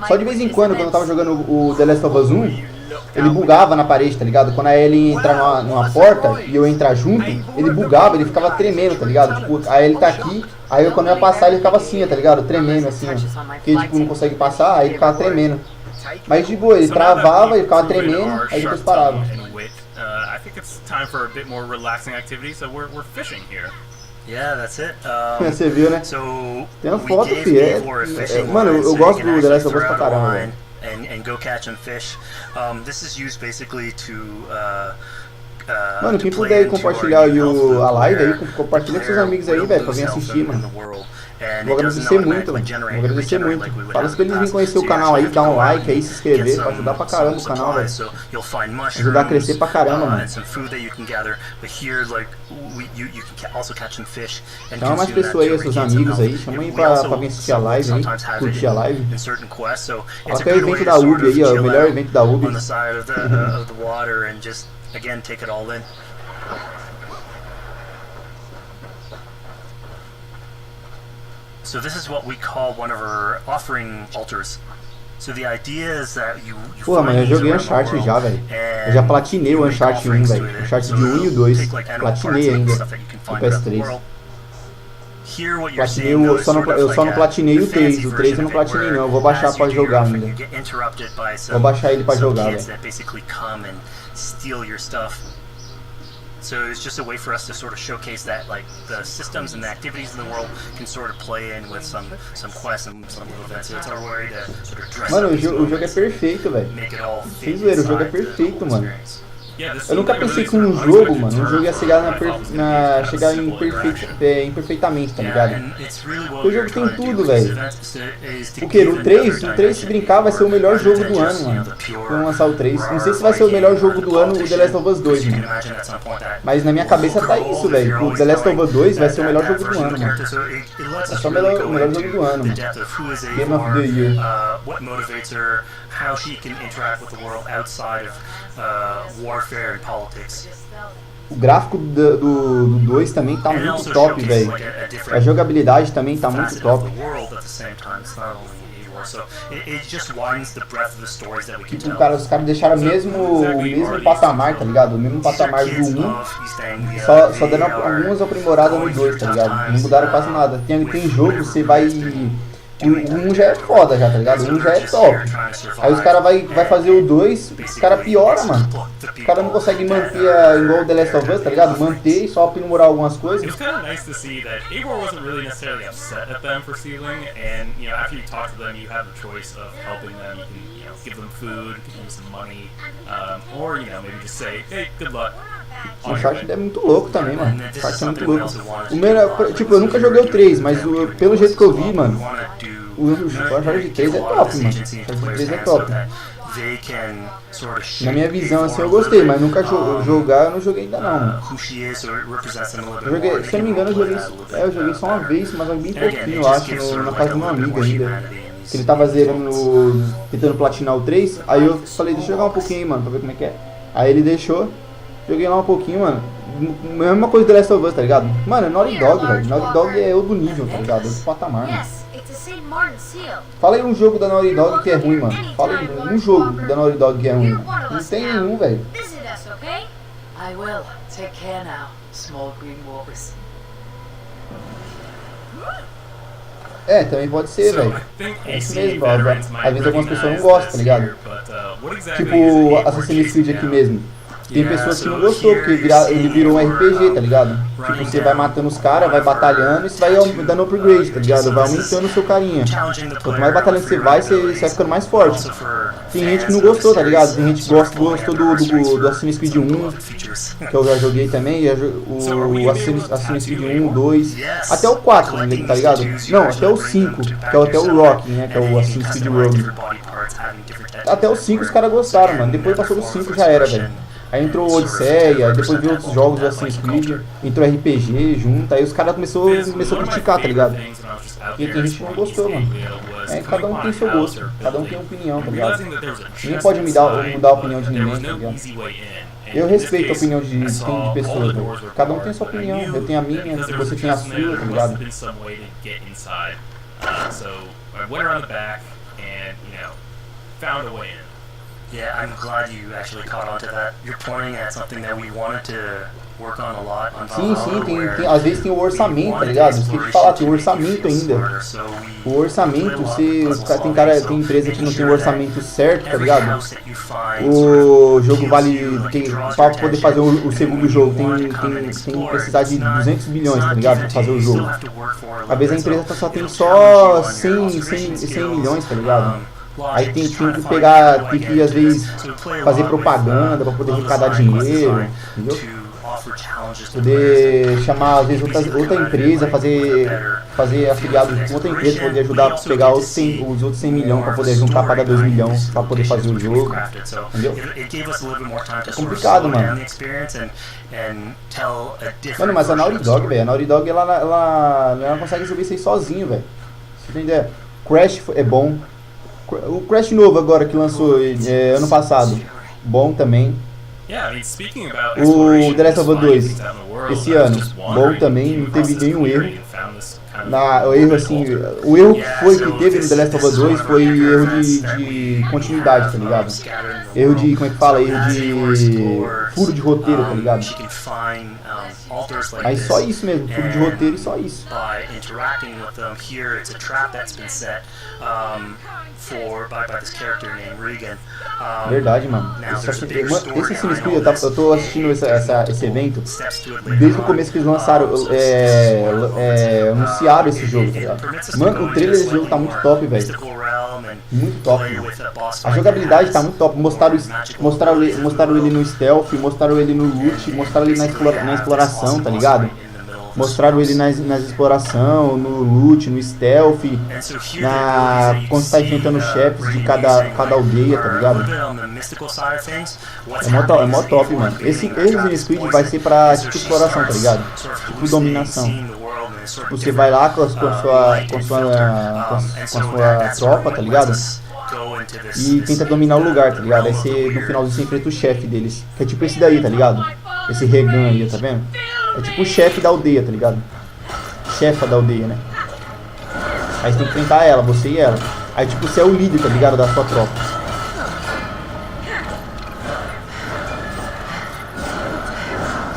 Só de vez em quando eu tava jogando o The Last of Us 1, ele bugava na parede, tá ligado? Quando a Ellie entrar numa porta e eu entrar junto, ele bugava, ele ficava tremendo, tá ligado? Tipo, a Ellie tá aqui, aí quando eu ia passar ele ficava assim, tá ligado? Tremendo assim, ó. Porque tipo, não consegue passar, aí ele ficava tremendo. Mas de boa, ele travava, ele ficava tremendo, aí depois parava. I think it's time for a bit more relaxing activity, so we're fishing here. Yeah, that's it. Você viu, né? Tem uma foto, filho. Mano, eu gosto do The Last of Us pra caramba, velho. And go catch and fish. This is used basically to Mano, quem puder aí compartilhar a live aí, compartilha com seus amigos aí, velho, pra vir assistir, mano. Vou agradecer muito, mano. Vou agradecer muito. Fala pra eles virem conhecer o canal aí, dar um like aí, se inscrever, pra ajudar pra caramba o canal, velho. Ajudar a crescer pra caramba, mano. Chama mais pessoas aí, seus amigos aí, chama aí pra vir assistir a live aí, curtir a live. Olha que é o evento da Ubi aí, ó, o melhor evento da Ubi. So this is what we call one of our offering altars. So the idea is that you Pô, mas eu joguei Uncharted já, velho. Eu já platinei o Uncharted 1, velho. Uncharted 1 e o 2. Platinei ainda no PS3. Platinei eu só não platinei o 3. O 3 eu não platinei não. Eu vou baixar pra jogar ainda. Vou baixar ele pra jogar, velho. So it's just a way for us to sort of showcase that, like, the systems and the activities in the world can sort of play in with some quests and some little events. So it's our way to sort of dress Mano, o jogo é perfeito, velho. Sem zoeira, o jogo é perfeito, mano. Eu nunca pensei que um jogo, mano, um jogo ia chegar chegar em imperfeitamente, tá ligado? Porque o jogo tem tudo, velho. Porque no 3 se brincar vai ser o melhor jogo do ano, mano. Vamos lançar o 3. Não sei se vai ser o melhor jogo do ano o The Last of Us 2, mano. Mas na minha cabeça tá isso, velho. O The Last of Us 2 vai ser o melhor jogo do ano, mano. É só o melhor jogo do ano, mano. Game of the Year. How she can interact with the world outside of warfare and politics. O gráfico do 2 também tá muito top, velho. A jogabilidade também tá muito top. Tipo, cara, os caras deixaram o mesmo patamar, tá ligado? O mesmo patamar do 1, só dando algumas aprimoradas no 2, tá ligado? Não mudaram quase nada. Tem jogo, você vai... O 1 já é foda, já, tá ligado? O 1 já é top. Aí os caras vai fazer o 2, os caras pioram, mano. Os caras não conseguem manter igual o The Last of Us, tá ligado? Manter e só aprimorar algumas coisas. It's kind of nice to see that Igor wasn't really necessarily upset at them for stealing, and you know, after you talk to them, you have the choice of helping them. You can, give them food, give them some money, or maybe just say, hey, good luck. O Uncharted é muito louco também, mano. O Uncharted é muito louco. O meu, tipo, eu nunca joguei o 3, mas pelo jeito que eu vi, mano, o Uncharted 3 é top, mano. O Uncharted 3 é top. Na minha visão, assim, eu gostei, mas nunca jogar eu não joguei ainda não, mano. Se eu não me engano, eu joguei só uma vez, mas bem pouquinho, eu acho, na casa de um amigo ainda. Que ele tava tentando platinar o 3, aí eu falei, deixa eu jogar um pouquinho aí, mano, pra ver como é que é. Aí ele deixou. Joguei lá um pouquinho, mano. Mesma coisa do The Last of Us, tá ligado? Mano, é Naughty Dog, velho. Naughty Dog é outro nível, tá ligado? É outro patamar, mano. Fala aí um jogo da Naughty Dog que é ruim, mano. Fala aí um jogo da Naughty Dog que é ruim. Não tem nenhum, velho. I will. Take care now, small green walkers. É, também pode ser, velho. É isso mesmo, às vezes algumas pessoas não gostam, tá ligado? Tipo Assassin's Creed aqui mesmo. Tem pessoas que não gostou, porque ele virou um RPG, tá ligado? Tipo, você vai matando os caras, vai batalhando e você vai dando upgrade, tá ligado? Vai aumentando o seu carinha. Quanto mais batalhando você vai ficando mais forte. Tem gente que não gostou, tá ligado? Tem gente que gostou do Assassin's Creed 1, que eu já joguei também, o Assassin's Creed 1, 2, até o 4, tá ligado? Não, até o 5, que é até o Rock, né? Que é o Assassin's Creed Rogue. Até o 5 os caras gostaram, mano. Depois passou do 5 já era, velho. Aí entrou o Odisseia, depois veio outros jogos do Assassin's Creed, entrou RPG junto, aí os caras começou a criticar, tá ligado? E tem gente que não gostou, mano. É, cada um tem seu gosto, cada um tem opinião, tá ligado? Ninguém pode mudar a opinião de ninguém, tá ligado? Eu respeito a opinião de pessoas, velho. Cada um tem a sua opinião, eu tenho a minha, você tem a sua, tá ligado? Yeah, I'm glad you actually caught on to that. You're pointing at something that we wanted to work on a lot. Sim, às vezes tem o orçamento, tá ligado? Esqueci de falar, tem o orçamento ainda. O orçamento, tem empresa que não tem o orçamento certo, tá ligado? O jogo vale, pra poder fazer o segundo jogo, tem que precisar de 200 milhões, tá ligado? Pra fazer o jogo. Às vezes a empresa só tem 100 milhões, tá ligado? Aí tem que pegar, tem que às vezes fazer propaganda para poder arrecadar dinheiro, entendeu? Poder chamar às vezes outra empresa, fazer afiliado com outra empresa para poder ajudar a pegar os outros 100 milhões para poder juntar para dar 2 milhões para poder fazer o jogo, entendeu? É complicado, mano. Mano, mas a Naughty Dog, velho, a Naughty Dog ela não consegue resolver isso aí sozinho, velho. Você tem ideia? Crash é bom. O Crash novo agora que lançou ano passado, bom também. O The Last of Us 2 esse ano, bom também, não teve nenhum erro. O erro que teve no The Last of Us 2 foi erro de continuidade, tá ligado? Erro de, como é que fala? Erro de furo de roteiro, tá ligado? Aí só isso mesmo, furo de roteiro e só isso. Verdade, mano. Esse Assassin's Creed, eu tô assistindo esse evento desde o começo que eles lançaram, anunciaram esse jogo, tá ligado? Mano, o trailer desse jogo tá muito top, velho. Muito top, mano. A jogabilidade tá muito top. Mostraram ele no stealth, mostraram ele no loot, mostraram ele na exploração, tá ligado? Mostraram ele na exploração, no loot, no stealth, quando você tá enfrentando chefes de cada aldeia, tá ligado? É mó top, mano. Esse Assassin's Creed vai ser pra tipo exploração, tá ligado? Tipo dominação. Você vai lá com a sua tropa, tá ligado? E tenta dominar o lugar, tá ligado? Aí você, no finalzinho, você enfrenta o chefe deles. Que é tipo esse daí, tá ligado? Esse Regan aí, tá vendo? É tipo o chefe da aldeia, tá ligado? Chefa da aldeia, né? Aí você tem que enfrentar ela, você e ela. Aí tipo, você é o líder, tá ligado? Da sua tropa.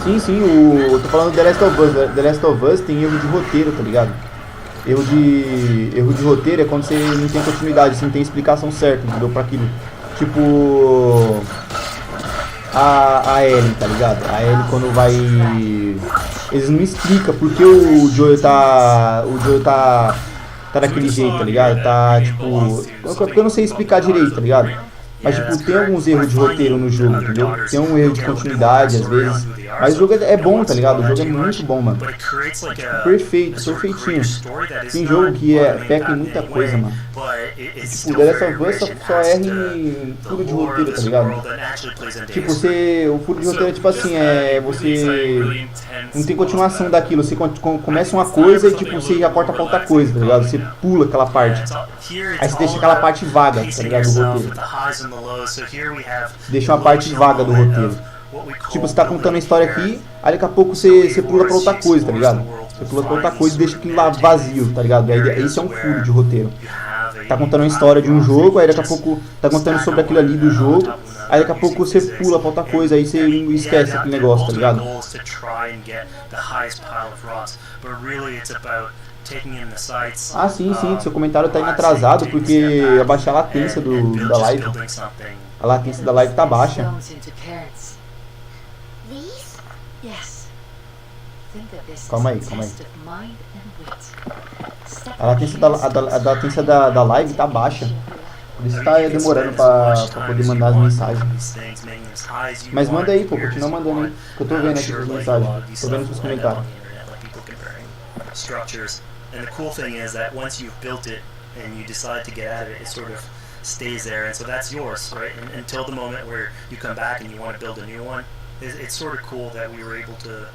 Sim, eu tô falando do The Last of Us. The Last of Us tem erro de roteiro, tá ligado? Erro de roteiro é quando você não tem continuidade, você não tem explicação certa, entendeu? Pra aquilo. Tipo... A Ellie, tá ligado? A Ellie quando vai... Eles não explicam porque o Joel tá daquele jeito, tá ligado? Tá tipo... Porque eu não sei explicar direito, tá ligado? Mas tipo, tem alguns erros de roteiro no jogo, entendeu? Tem um erro de continuidade às vezes. Mas o jogo é bom, tá ligado? O jogo é muito bom, mano. Perfeito, perfeitinho. Tem jogo que peca em muita coisa, mano. Tipo, o The Last of Us só erra em furo de roteiro, tá ligado? Tipo, o furo de roteiro é tipo assim, você não tem continuação daquilo. Você começa uma coisa e tipo, você já corta pra outra coisa, tá ligado? Você pula aquela parte. Aí você deixa aquela parte vaga, tá ligado? Do roteiro. Deixa uma parte vaga do roteiro. Tipo, você tá contando a história aqui, aí daqui a pouco você pula pra outra coisa, tá ligado? Você pula pra outra coisa e deixa aquilo lá vazio, tá ligado? Aí isso é um furo de roteiro. Tá contando a história de um jogo, aí daqui a pouco tá contando sobre aquilo ali do jogo, aí daqui a pouco você pula pra outra coisa, aí você esquece aquele negócio, tá ligado? Ah, sim, seu comentário tá indo atrasado porque eu baixei a latência da live. A latência da live tá baixa. Calma aí. A latência da live tá baixa. Por isso tá demorando pra poder mandar as mensagens. Mas manda aí, pô, continua mandando aí. Que eu tô vendo aqui as mensagens. Tô vendo os comentários. Structures, and the cool thing is that once you've built it and you decide to get at it, it sort of stays there, and so that's yours, right? And until the moment where you come back and you want to build a new one, it's sort of cool that we were able to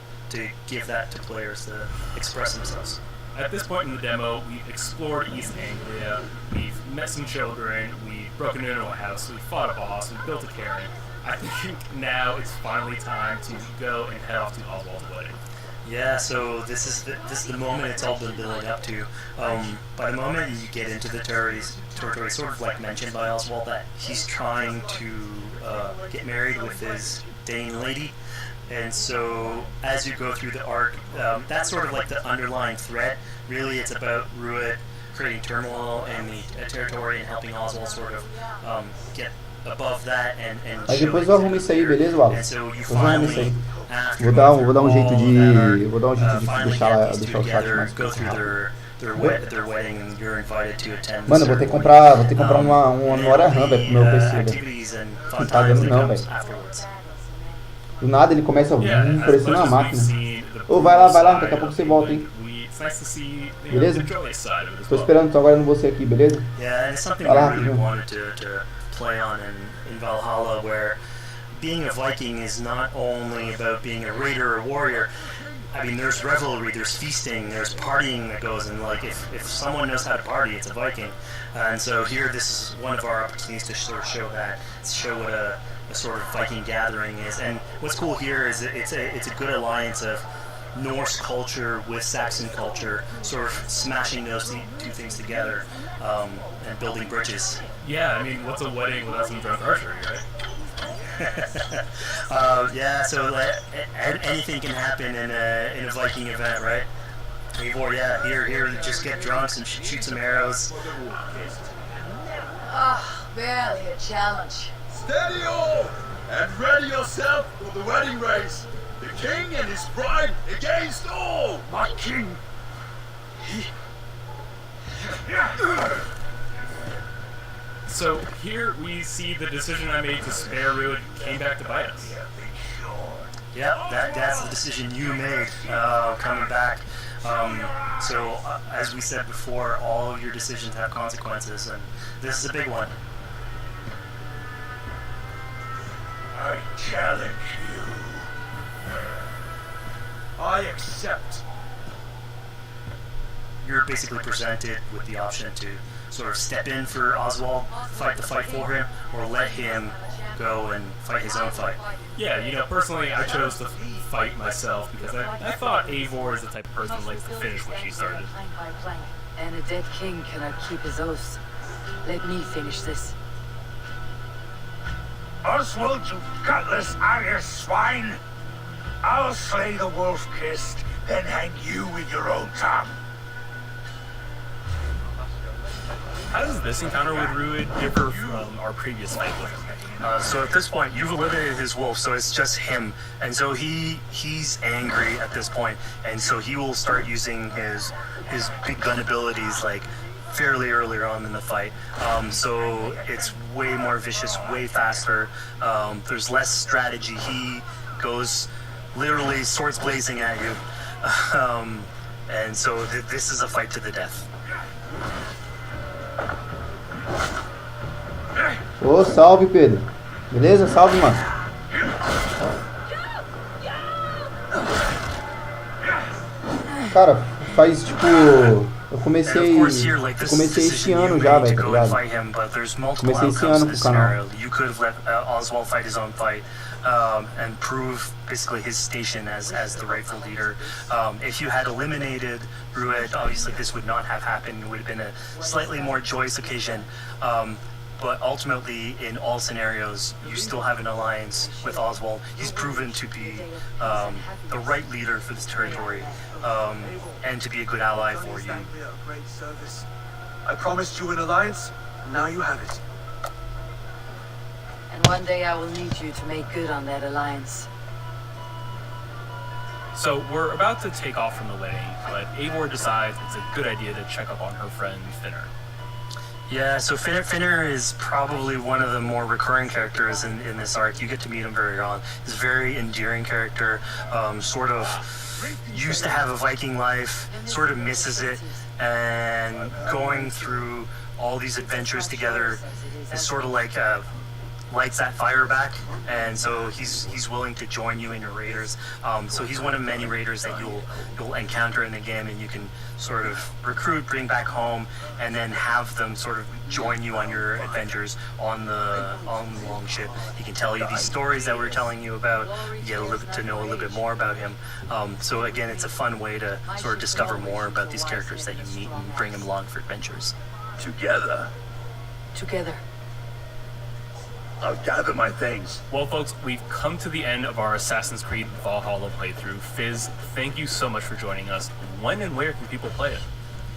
give that to players to express themselves. At this point in the demo, we've explored East Anglia, we've met some children, we've broken into a house, we've fought a boss, we've built a cairn. I think now it's finally time to go and head off to Oswald's wedding. Yeah, so this is the moment it's all been building up to. By the moment you get into the territory, sort of like mentioned by Oswald, that he's trying to get married with his Dane lady. And so as you go through the arc, that's sort of like the underlying thread. Really, it's about Rued creating turmoil in the territory and helping Oswald sort of get above that and Aí depois eu arrumo isso aí, beleza, Wallace? Depois eu arrumo isso aí. Vou dar um jeito de deixar o chat mais rápido. their wedding, and you're invited to attend. Mano, vou ter que comprar uma memória RAM, velho, pro meu PC, velho. Não tá dando não, velho. Do nada ele começa parecendo uma máquina. Ô, vai lá, daqui a pouco você volta, hein. Beleza? Tô esperando, tô aguardando você aqui, beleza? Yeah, and it's something Vai lá, we really rapidinho. wanted to play on in Valhalla, where being a Viking is not only about being a raider or warrior. I mean, there's revelry, there's feasting, there's partying that goes, and like if someone knows how to party, it's a Viking. And so here, this is one of our opportunities to sort of show that, to show what a sort of Viking gathering is. And what's cool here is it's a good alliance of Norse culture with Saxon culture, sort of smashing those two things together and building bridges. Yeah, I mean, what's a wedding without some drunk archery, right? Yeah, so anything can happen in a Viking event, right? Or yeah, here just get drunk and shoot some arrows. Ah, barely a challenge. Steady all, and ready yourself for the wedding race. The king and his bride against all. My king. So here we see the decision I made to spare Ruid came back to bite us. Yeah, that's the decision you made coming back. So as we said before, all of your decisions have consequences, and this is a big one. I challenge you. I accept. You're basically presented with the option to sort of step in for Oswald, fight the fight for him, or let him go and fight his own fight. Yeah, you know, personally, I chose to fight myself because I thought Eivor is the type of person who likes to finish what she started. And a dead king cannot keep his oaths. Let me finish this. Oswald, you gutless Irish swine! I'll slay the wolf-kissed, then hang you with your own tongue. How does this encounter with Ruid differ from our previous fight with him? So at this point, you've eliminated his wolf, so it's just him. And so he's angry at this point, and so he will start using his big gun abilities like fairly earlier on in the fight. So it's way more vicious, way faster. There's less strategy. He goes literally swords blazing at you. And so this is a fight to the death. Ô, salve, Pedro. Beleza? Salve, mano. Cara, faz tipo... Eu comecei esse ano já, velho, tá ligado? Comecei esse ano com o canal. You could have let Oswald fight his own fight and prove basically his station as the rightful leader. If you had eliminated Ruid, obviously this would not have happened. It would have been a slightly more joyous occasion. But ultimately, in all scenarios, you still have an alliance with Oswald. He's proven to be the right leader for this territory and to be a good ally for you. Great service. I promised you an alliance, and now you have it. And one day I will need you to make good on that alliance. So we're about to take off from the wedding, but Eivor decides it's a good idea to check up on her friend Finner. Yeah, so Finner is probably one of the more recurring characters in this arc. You get to meet him very early on. He's a very endearing character, sort of used to have a Viking life, sort of misses it, and going through all these adventures together is sort of like lights that fire back, and so he's willing to join you in your raiders. So he's one of many raiders that you'll encounter in the game, and you can sort of recruit, bring back home, and then have them sort of join you on your adventures on the longship. He can tell you these stories that we're telling you about. You get to know a little bit more about him. So again, it's a fun way to sort of discover more about these characters that you meet and bring them along for adventures. Together. I'll gather my things. Well, folks, we've come to the end of our Assassin's Creed Valhalla playthrough. Fizz, thank you so much for joining us. When and where can people play it?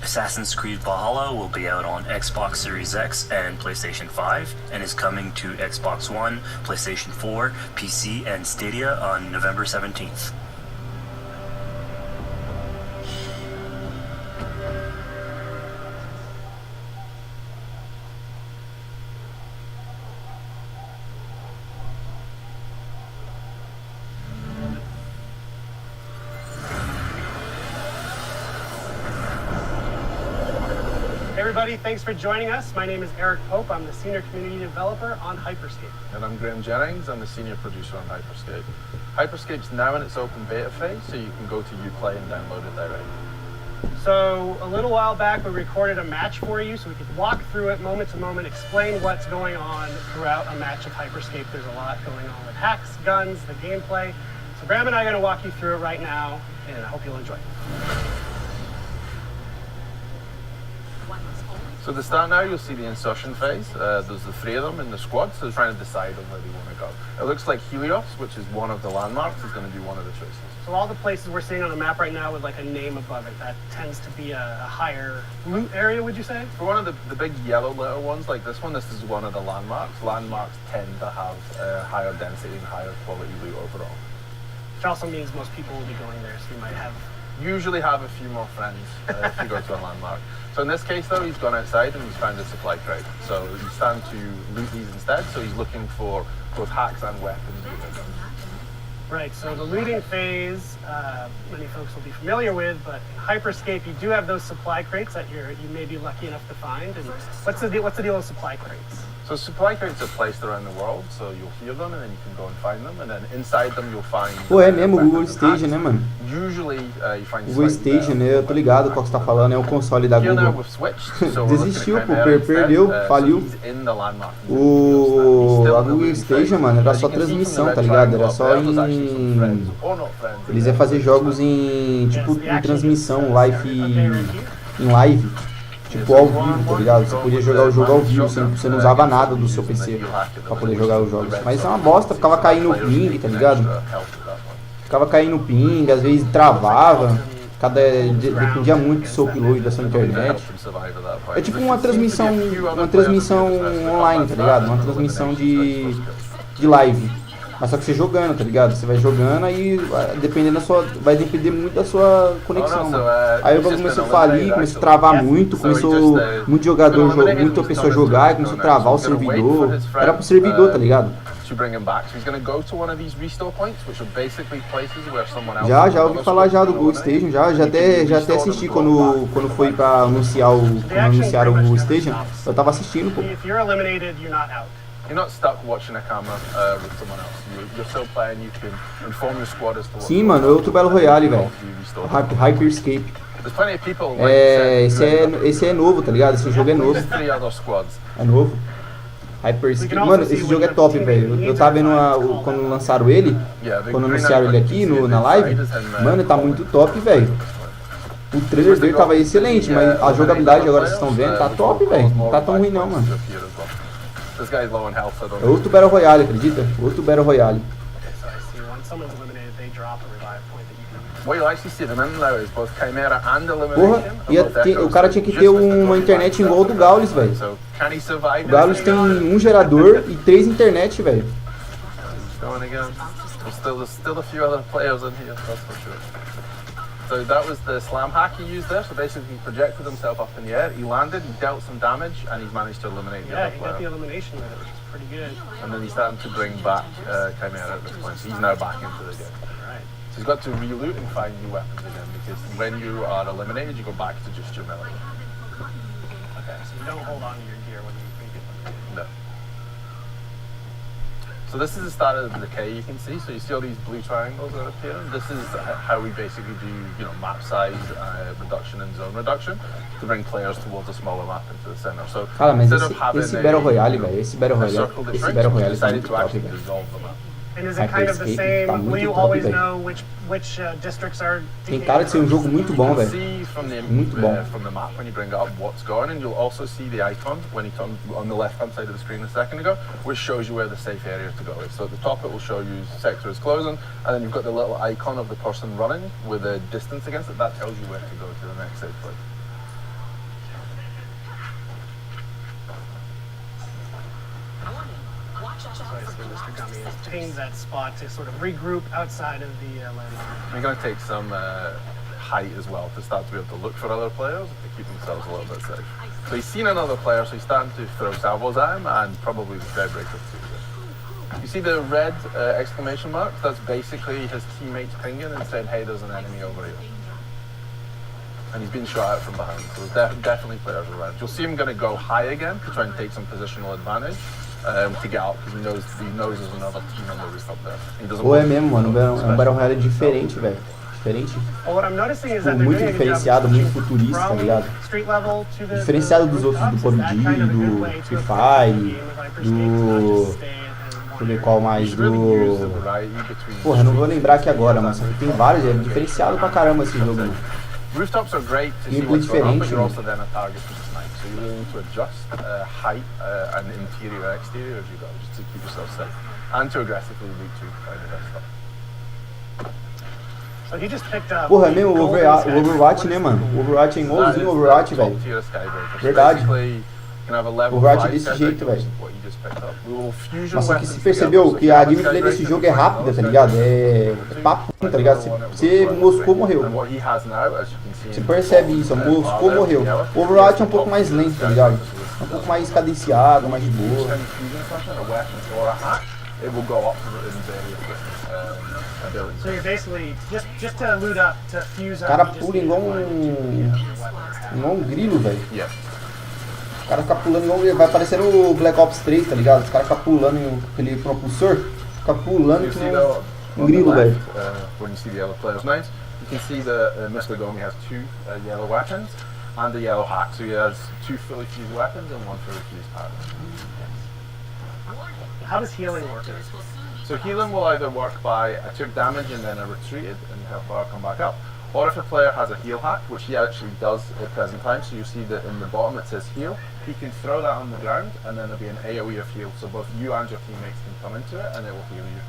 Assassin's Creed Valhalla will be out on Xbox Series X and PlayStation 5, and is coming to Xbox One, PlayStation 4, PC, and Stadia on November 17th. everybody, thanks for joining us. My name is Eric Pope. I'm the Senior Community Developer on Hyperscape. And I'm Graham Jennings. I'm the Senior Producer on Hyperscape. Hyperscape's now in its open beta phase, so you can go to Uplay and download it directly. So a little while back, we recorded a match for you so we could walk through it moment to moment, explain what's going on throughout a match of Hyperscape. There's a lot going on with hacks, guns, the gameplay. So Graham and I are going to walk you through it right now, and I hope you'll enjoy it. So to start now, you'll see the insertion phase. There's the 3 of them in the squad, so they're trying to decide on where they want to go. It looks like Helios, which is one of the landmarks, is going to be one of the choices. So all the places we're seeing on the map right now with like a name above it, that tends to be a higher loot area, would you say? For one of the big yellow little ones like this one, this is one of the landmarks. Landmarks tend to have higher density and higher quality loot overall. Which also means most people will be going there, so you might usually have a few more friends if you go to a landmark. So in this case though, he's gone outside and he's found a supply crate. So he's starting to loot these instead, so he's looking for both hacks and weapons. Right, so the looting phase, many folks will be familiar with, but in Hyperscape you do have those supply crates that you may be lucky enough to find. And what's the deal with supply crates? So supply crates are placed around the world, so you'll hear them and then you can go and find them, and then inside them you'll find... Pô, é mesmo, o Google Station, né, mano? Usually, you find o Google Station, né? Eu tô ligado qual que você tá falando, é o console da Google. Desistiu, pô, perdeu, faliu. A Google Station, mano, era só transmissão, tá ligado? Era só em... Eles iam fazer jogos em, tipo, em transmissão, em live. Tipo, ao vivo, tá ligado? Você podia jogar o jogo ao vivo, você não usava nada do seu PC pra poder jogar os jogos. Mas isso é uma bosta, ficava caindo o ping, tá ligado? Ficava caindo o ping, às vezes travava, dependia muito do seu upload da sua internet. É tipo uma transmissão online, tá ligado? Uma transmissão de live. Mas só que você jogando, tá ligado? Você vai jogando aí, dependendo da sua, vai depender muito da sua conexão. Aí o bagulho começou a falir, começou a travar muito, começou muito jogador, muita pessoa jogar, e começou a travar o servidor. Era pro servidor, tá ligado? Já ouvi falar já do Google Station, já até assisti quando foi pra anunciaram o Google Station, eu tava assistindo, pô. You're not stuck watching a camera with someone else. You're still playing, you can inform your squad as to what. Sim, mano, é outro Battle Royale, velho. Hyperscape. Esse é novo, tá ligado? Esse jogo é novo. É novo. Hyperscape. Mano, esse jogo é top, velho. Eu tava vendo quando lançaram ele, quando anunciaram ele aqui na live. Mano, tá muito top, velho. O trailer dele tava excelente, mas a jogabilidade agora vocês estão vendo, tá top, velho. Não tá tão ruim não, mano. É outro Battle Royale, acredita? Outro Battle Royale. Porra, o cara tinha que ter uma internet igual ao do Gaules, velho. O Gaules tem um gerador e 3 internet, velho. So that was the slam hack he used there. So basically he projected himself up in the air, he landed, he dealt some damage, and he's managed to eliminate the other player. Yeah, he got the elimination with it, which is pretty good. And then he's starting to bring back Chimera at this point, so he's now back into the game. Right. So he's got to re-loot and find new weapons again, because when you are eliminated, you go back to just your melee. Okay, so you don't hold on to your gear when you get eliminated. No. So this is the start of the decay, you can see. So you see all these blue triangles that appear. This is how we basically do, map size reduction and zone reduction to bring players towards a smaller map into the center. So instead of having esse Battle Royale, velho, esse Battle Royale tá muito top, velho. And is it kind of the same? Will you always know which districts are? Tem cara de ser um jogo muito bom, velho. Muito bom. From the map when you bring it up what's going, and you'll also see the icon when he turned on the left-hand side of the screen a second ago, which shows you where the safe area to go is. So at the top it will show you sector is closing, and then you've got the little icon of the person running with a distance against it. That tells you where to go to the next safe place. Mr. Gummy has pinged that spot to sort of regroup outside of the landmark. You're going to take some height as well to start to be able to look for other players to keep themselves a little bit safe. So he's seen another player, so he's starting to throw salvos at him, and probably the sky breaker too. You see the red exclamation mark? That's basically his teammates pinging and saying, hey, there's an enemy over here. and he's being shot out from behind. So there's definitely players around. You'll see him going to go high again to try and take some positional advantage to get up, because he knows there's another team on the roof up there. He doesn't Pô, é mesmo, mano. É um Battle Royale diferente, velho. Diferente. Tipo, muito diferenciado, muito futurista, tá ligado? Diferenciado dos outros, do PUBG, do Free Fire, do... Deixa eu ver qual mais, do... Porra, não vou lembrar aqui agora, mas tem vários, é diferenciado pra caramba esse jogo, mano. Rooftops are great to see what's going on, but you're also then a target for the snipe. So you're willing to adjust height and interior and exterior as you go, just to keep yourself safe. And to aggressively loot to find the best stuff. So he just picked up. Porra, é mesmo o Overwatch, né, mano? O Overwatch é igualzinho o Overwatch, velho. Verdade. O Overwatch é desse jeito, velho. Mas só que se percebeu que a gameplay desse jogo é rápida, tá ligado? É papo, tá ligado? Você moscou, morreu. Você percebe isso, moscou, morreu. O Overwatch é um pouco mais lento, tá ligado? É um pouco mais cadenciado, mais de boa. O cara pula igual um grilo, velho. O cara fica pulando igual... Vai parecendo o Black Ops 3, tá ligado? Os caras ficam pulando em aquele propulsor. Fica pulando que nem um grilo, velho. When you see the other players' names, you can see that Mr. Gomi has 2 yellow weapons and a yellow hack. So he has 2 fully fused weapons and 1 fully fused hack. How does healing work? So healing will either work by I took damage and then I retreated and help I come back up, or if a player has a heal hack, which he actually does at present time, so you see that in the bottom it says heal, he can throw that on the ground and then there'll be an AoE of heal, so both you and your teammates can come into it and it will heal you.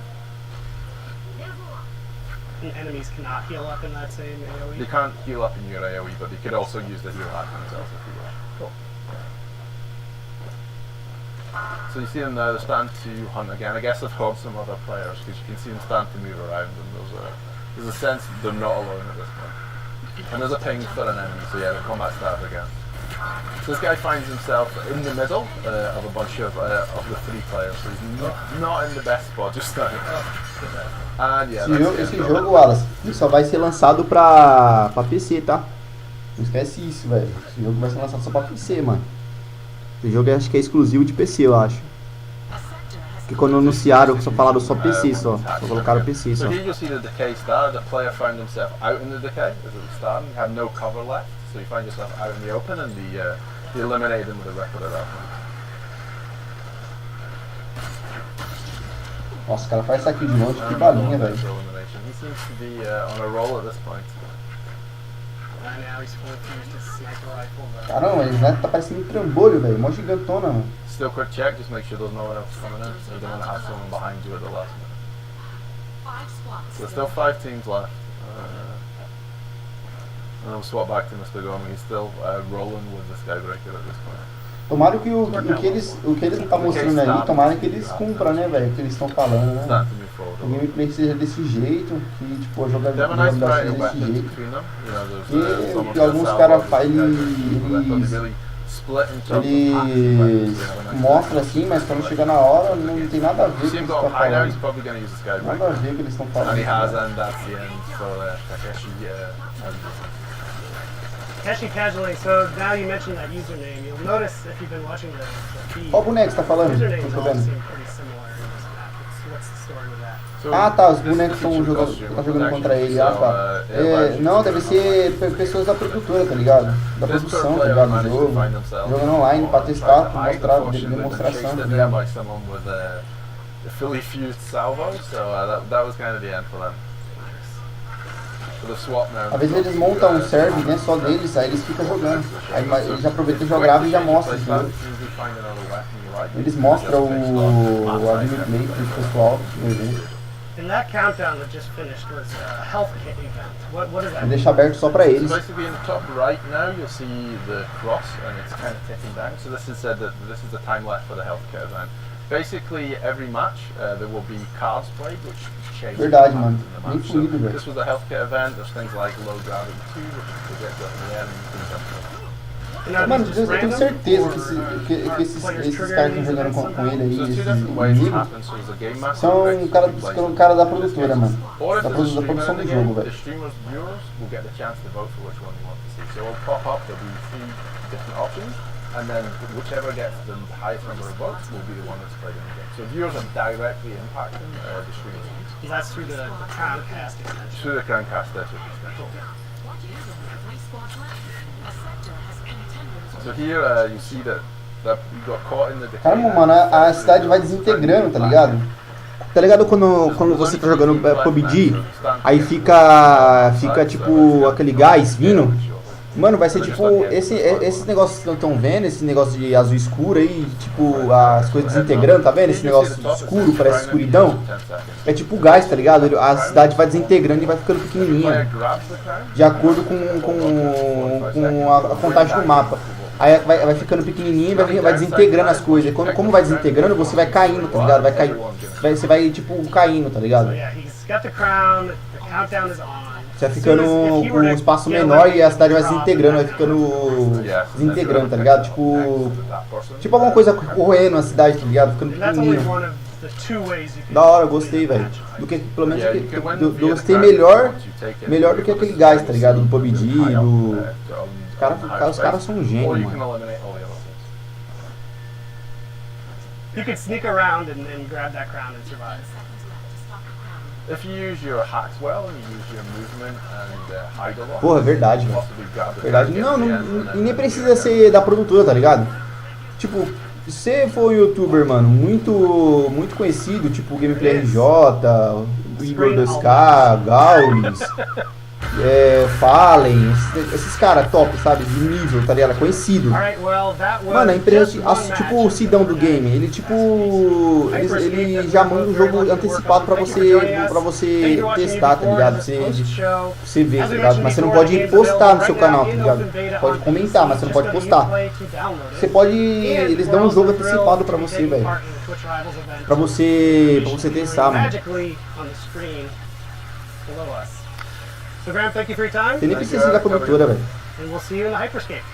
And enemies cannot heal up in that same AoE? They can't heal up in your AoE, but they could also use the heal hack themselves if you will. Cool. So you see them there, they're starting to hunt again. I guess they've heard some other players, because you can see them starting to move around, and there's a sense they're not alone at this point. And there's a ping for an enemy, so yeah, the combat starts again. So this guy finds himself in the middle of a bunch of the 3 players, so he's not in the best spot just now. And yeah, esse jogo, Wallace, ele só vai ser lançado pra PC, tá? Não esquece isso, velho. Esse jogo vai ser lançado só pra PC, mano. Esse jogo acho que é exclusivo de PC, eu acho. Porque quando anunciaram, só falaram só PC, só colocaram PC, só. So here you'll see the decay start. The player found himself out in the decay as it was starting. You have no cover left, so you find yourself out in the open, and the eliminated him with a record at that point. Nossa, o cara faz saque de longe, que balinha, velho. He seems to be on a roll at this point. Caramba, ele tá parecendo um trambolho, velho. Mó gigantona, mano. Still quick check, just make sure there's no one else coming in, so you don't want to have someone behind you at the last minute. So there's still 5 teams left. And I'll swap back to Mr. Gomi. He's still rolling with the Skybreaker at this point. Tomara que o que eles estão mostrando aí, tomara que eles cumpram, né, velho? O que eles estão falando, né? O gameplay seja desse jeito, que tipo, a jogabilidade seja desse jeito. Que alguns caras eles mostram assim, mas quando chega na hora não tem nada a ver com o que eles estão falando. Nada a ver com o que eles estão falando. Takeshi casually, so now you mentioned that username, you'll notice if you've been watching the feed. Qual boneco você tá falando? Usernames all seem pretty similar in this map. What's the story with that? Ah tá, os bonecos estão jogando contra ele. Ah tá. Não, deve ser pessoas da produtora, tá ligado? Da produção, tá ligado? Do jogo. Jogando online pra testar, pra mostrar, demonstração, tá ligado? Fully fused salvo, so that was kind of the end for them. Às vezes eles montam um server, né, só deles, aí eles ficam jogando. Aí eles aproveitam e já gravam e já mostram, entendeu? Eles mostram a gameplay pro pessoal do evento. And that countdown that just finished was a health kit event. What does that mean? Deixa aberto só pra eles. So basically in the top right now you'll see the cross and it's kind of ticking down. So this is said that this is the time left for the health kit event. Basically every match there will be cards played which change. Verdade, mano. Bem fluido, velho. This was the health kit event. There's things like low gravity 2, which is projected up in the air and you can jump up. Mano, eu tenho certeza que esses caras que estão jogando com ele aí, esses inimigos, são um cara da produtora, mano. Da produção do jogo, velho. And then whichever gets the highest number of votes will be the one that's played in the game. So viewers are directly impacting the stream. That's through the Crowncast extension. Through the Crowncast extension. So here you see that you got caught in the decay. Caramba, mano, a cidade vai desintegrando, tá ligado? Tá ligado quando você tá jogando PUBG, aí fica tipo aquele gás vindo? Mano, vai ser tipo, esses negócios que vocês estão vendo, esse negócio de azul escuro aí, tipo, as coisas desintegrando, tá vendo? Esse negócio escuro, parece escuridão. É tipo gás, tá ligado? A cidade vai desintegrando e vai ficando pequenininha, de acordo com a contagem do mapa. Aí vai ficando pequenininho e vai desintegrando as coisas. Como vai desintegrando, você vai caindo, tá ligado? Você vai, tipo, caindo, tá ligado? Você vai ficando com um espaço menor e a cidade vai se integrando, vai ficando desintegrando, tá ligado? Tipo alguma coisa correndo na cidade, tá ligado? Ficando pequenininho. Da hora, gostei, velho. Pelo menos eu gostei melhor do que aquele gás, tá ligado? Do PUBG, do... Os caras são um gênio, mano. You can sneak around and grab that crown and survive. If you use your hacks well and you use your movement and hide a lot. Porra, verdade, velho. Verdade. Não, nem precisa ser da produtora, tá ligado? Tipo, se você for um youtuber, mano, muito conhecido, tipo Gameplay RJ, Igor 2K, Gaules, Fallen, esses caras top, sabe? De nível, tá ligado? Conhecido. Mano, a empresa, tipo o Sidão do game, ele tipo. Ele já manda o jogo antecipado pra você testar, tá ligado? Você ver, tá ligado? Mas você não pode postar no seu canal, tá ligado? Pode comentar, mas você não pode postar. Você pode. Eles dão um jogo antecipado pra você, velho. Pra você testar, mano. So Graham, thank you for your time. Você nem precisa da cobertura, velho. And we'll see you in the Hyperscape.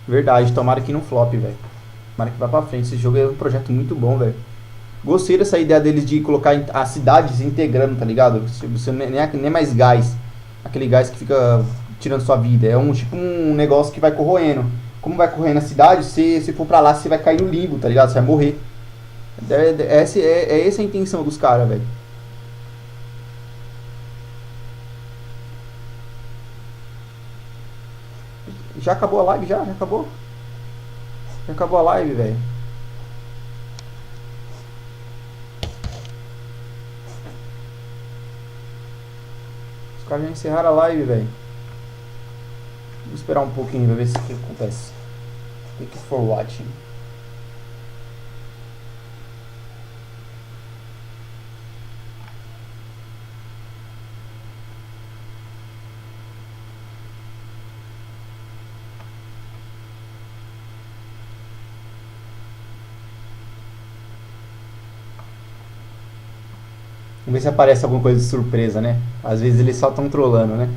Verdade, tomara que não flop, velho. Tomara que vá pra frente. Esse jogo é um projeto muito bom, velho. Gostei dessa ideia deles de colocar as cidades integrando, tá ligado? Você nem mais gás. Aquele gás que fica tirando sua vida. É tipo um negócio que vai corroendo. Como vai correr na cidade, se for pra lá, você vai cair no limbo, tá ligado? Você vai morrer. Essa a intenção dos caras, velho. Já acabou a live? Já acabou? Já acabou a live, velho. Os caras já encerraram a live, velho. Vou esperar um pouquinho pra ver se o que acontece. Thank you for watching. Vamos ver se aparece alguma coisa de surpresa, né? Às vezes eles só estão trolando, né?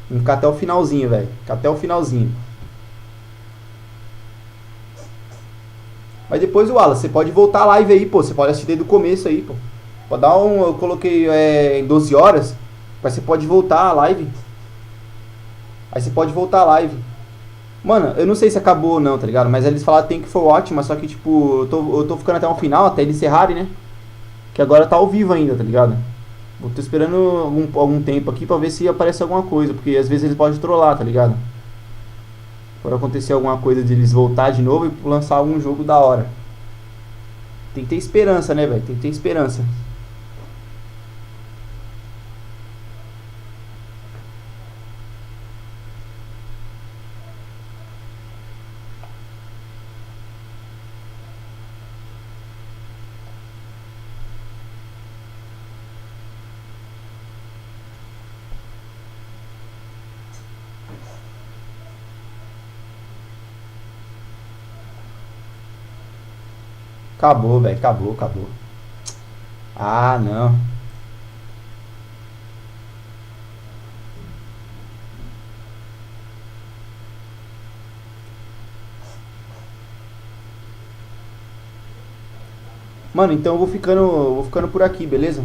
Vamos ficar até o finalzinho, velho. Ficar até o finalzinho. Mas depois, Wallace, você pode voltar a live aí, pô. Você pode assistir desde o começo aí, pô. Pode dar eu coloquei em 12 horas. Mas você pode voltar a live. Aí você pode voltar a live. Mano, eu não sei se acabou ou não, tá ligado? Mas eles falaram thank you for watching, mas só que, tipo, eu tô ficando até o final, até eles encerrarem, né? Que agora tá ao vivo ainda, tá ligado? Vou tô esperando algum tempo aqui pra ver se aparece alguma coisa, porque às vezes eles podem trollar, tá ligado? Pode acontecer alguma coisa de eles voltar de novo e lançar algum jogo da hora. Tem que ter esperança, né, velho? Tem que ter esperança. Acabou, velho. Acabou. Ah, não. Mano, então eu vou ficando por aqui, beleza?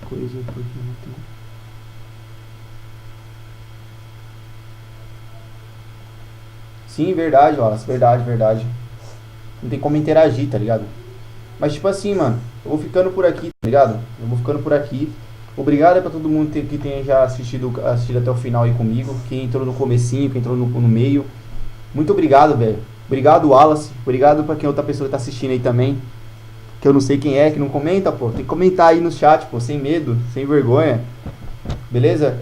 Coisa por aqui não tem. Sim, verdade, Wallace, verdade. Não tem como interagir, tá ligado? Mas tipo assim, mano, eu vou ficando por aqui, tá ligado? Eu vou ficando por aqui. Obrigado pra todo mundo que tenha já assistido até o final aí comigo. Quem entrou no comecinho, quem entrou no meio. Muito obrigado, velho. Obrigado, Wallace. Obrigado pra quem outra pessoa que tá assistindo aí também. Que eu não sei quem é, que não comenta, pô. Tem que comentar aí no chat, pô. Sem medo, sem vergonha. Beleza?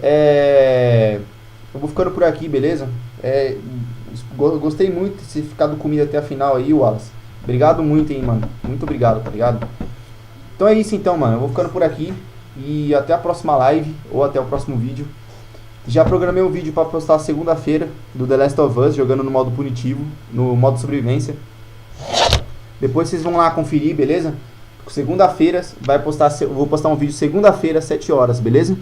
Eu vou ficando por aqui, beleza? Gostei muito de ter ficado comigo até a final aí, Wallace. Obrigado muito, hein, mano. Muito obrigado, tá ligado? Então é isso então, mano. Eu vou ficando por aqui. E até a próxima live, ou até o próximo vídeo. Já programei um vídeo pra postar segunda-feira do The Last of Us, jogando no modo punitivo, no modo sobrevivência. Depois vocês vão lá conferir, beleza? Segunda-feira eu vou postar um vídeo segunda-feira, 7 horas, beleza?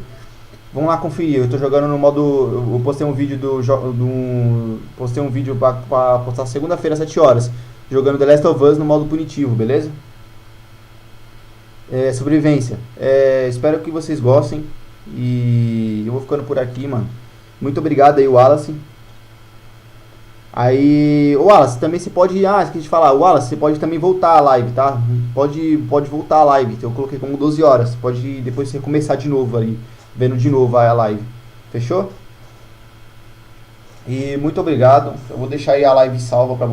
Vão lá conferir, eu tô jogando no modo... Eu postei um vídeo postei um vídeo pra postar segunda-feira, 7 horas, jogando The Last of Us no modo punitivo, beleza? Sobrevivência. Espero que vocês gostem. E eu vou ficando por aqui, mano. Muito obrigado aí, Wallace. Aí, Wallace, também você pode... esqueci de falar, Wallace, você pode também voltar a live, tá? Pode voltar a live. Eu coloquei como 12 horas. Pode depois você começar de novo ali, vendo de novo a live. Fechou? E muito obrigado. Eu vou deixar aí a live salva pra vocês.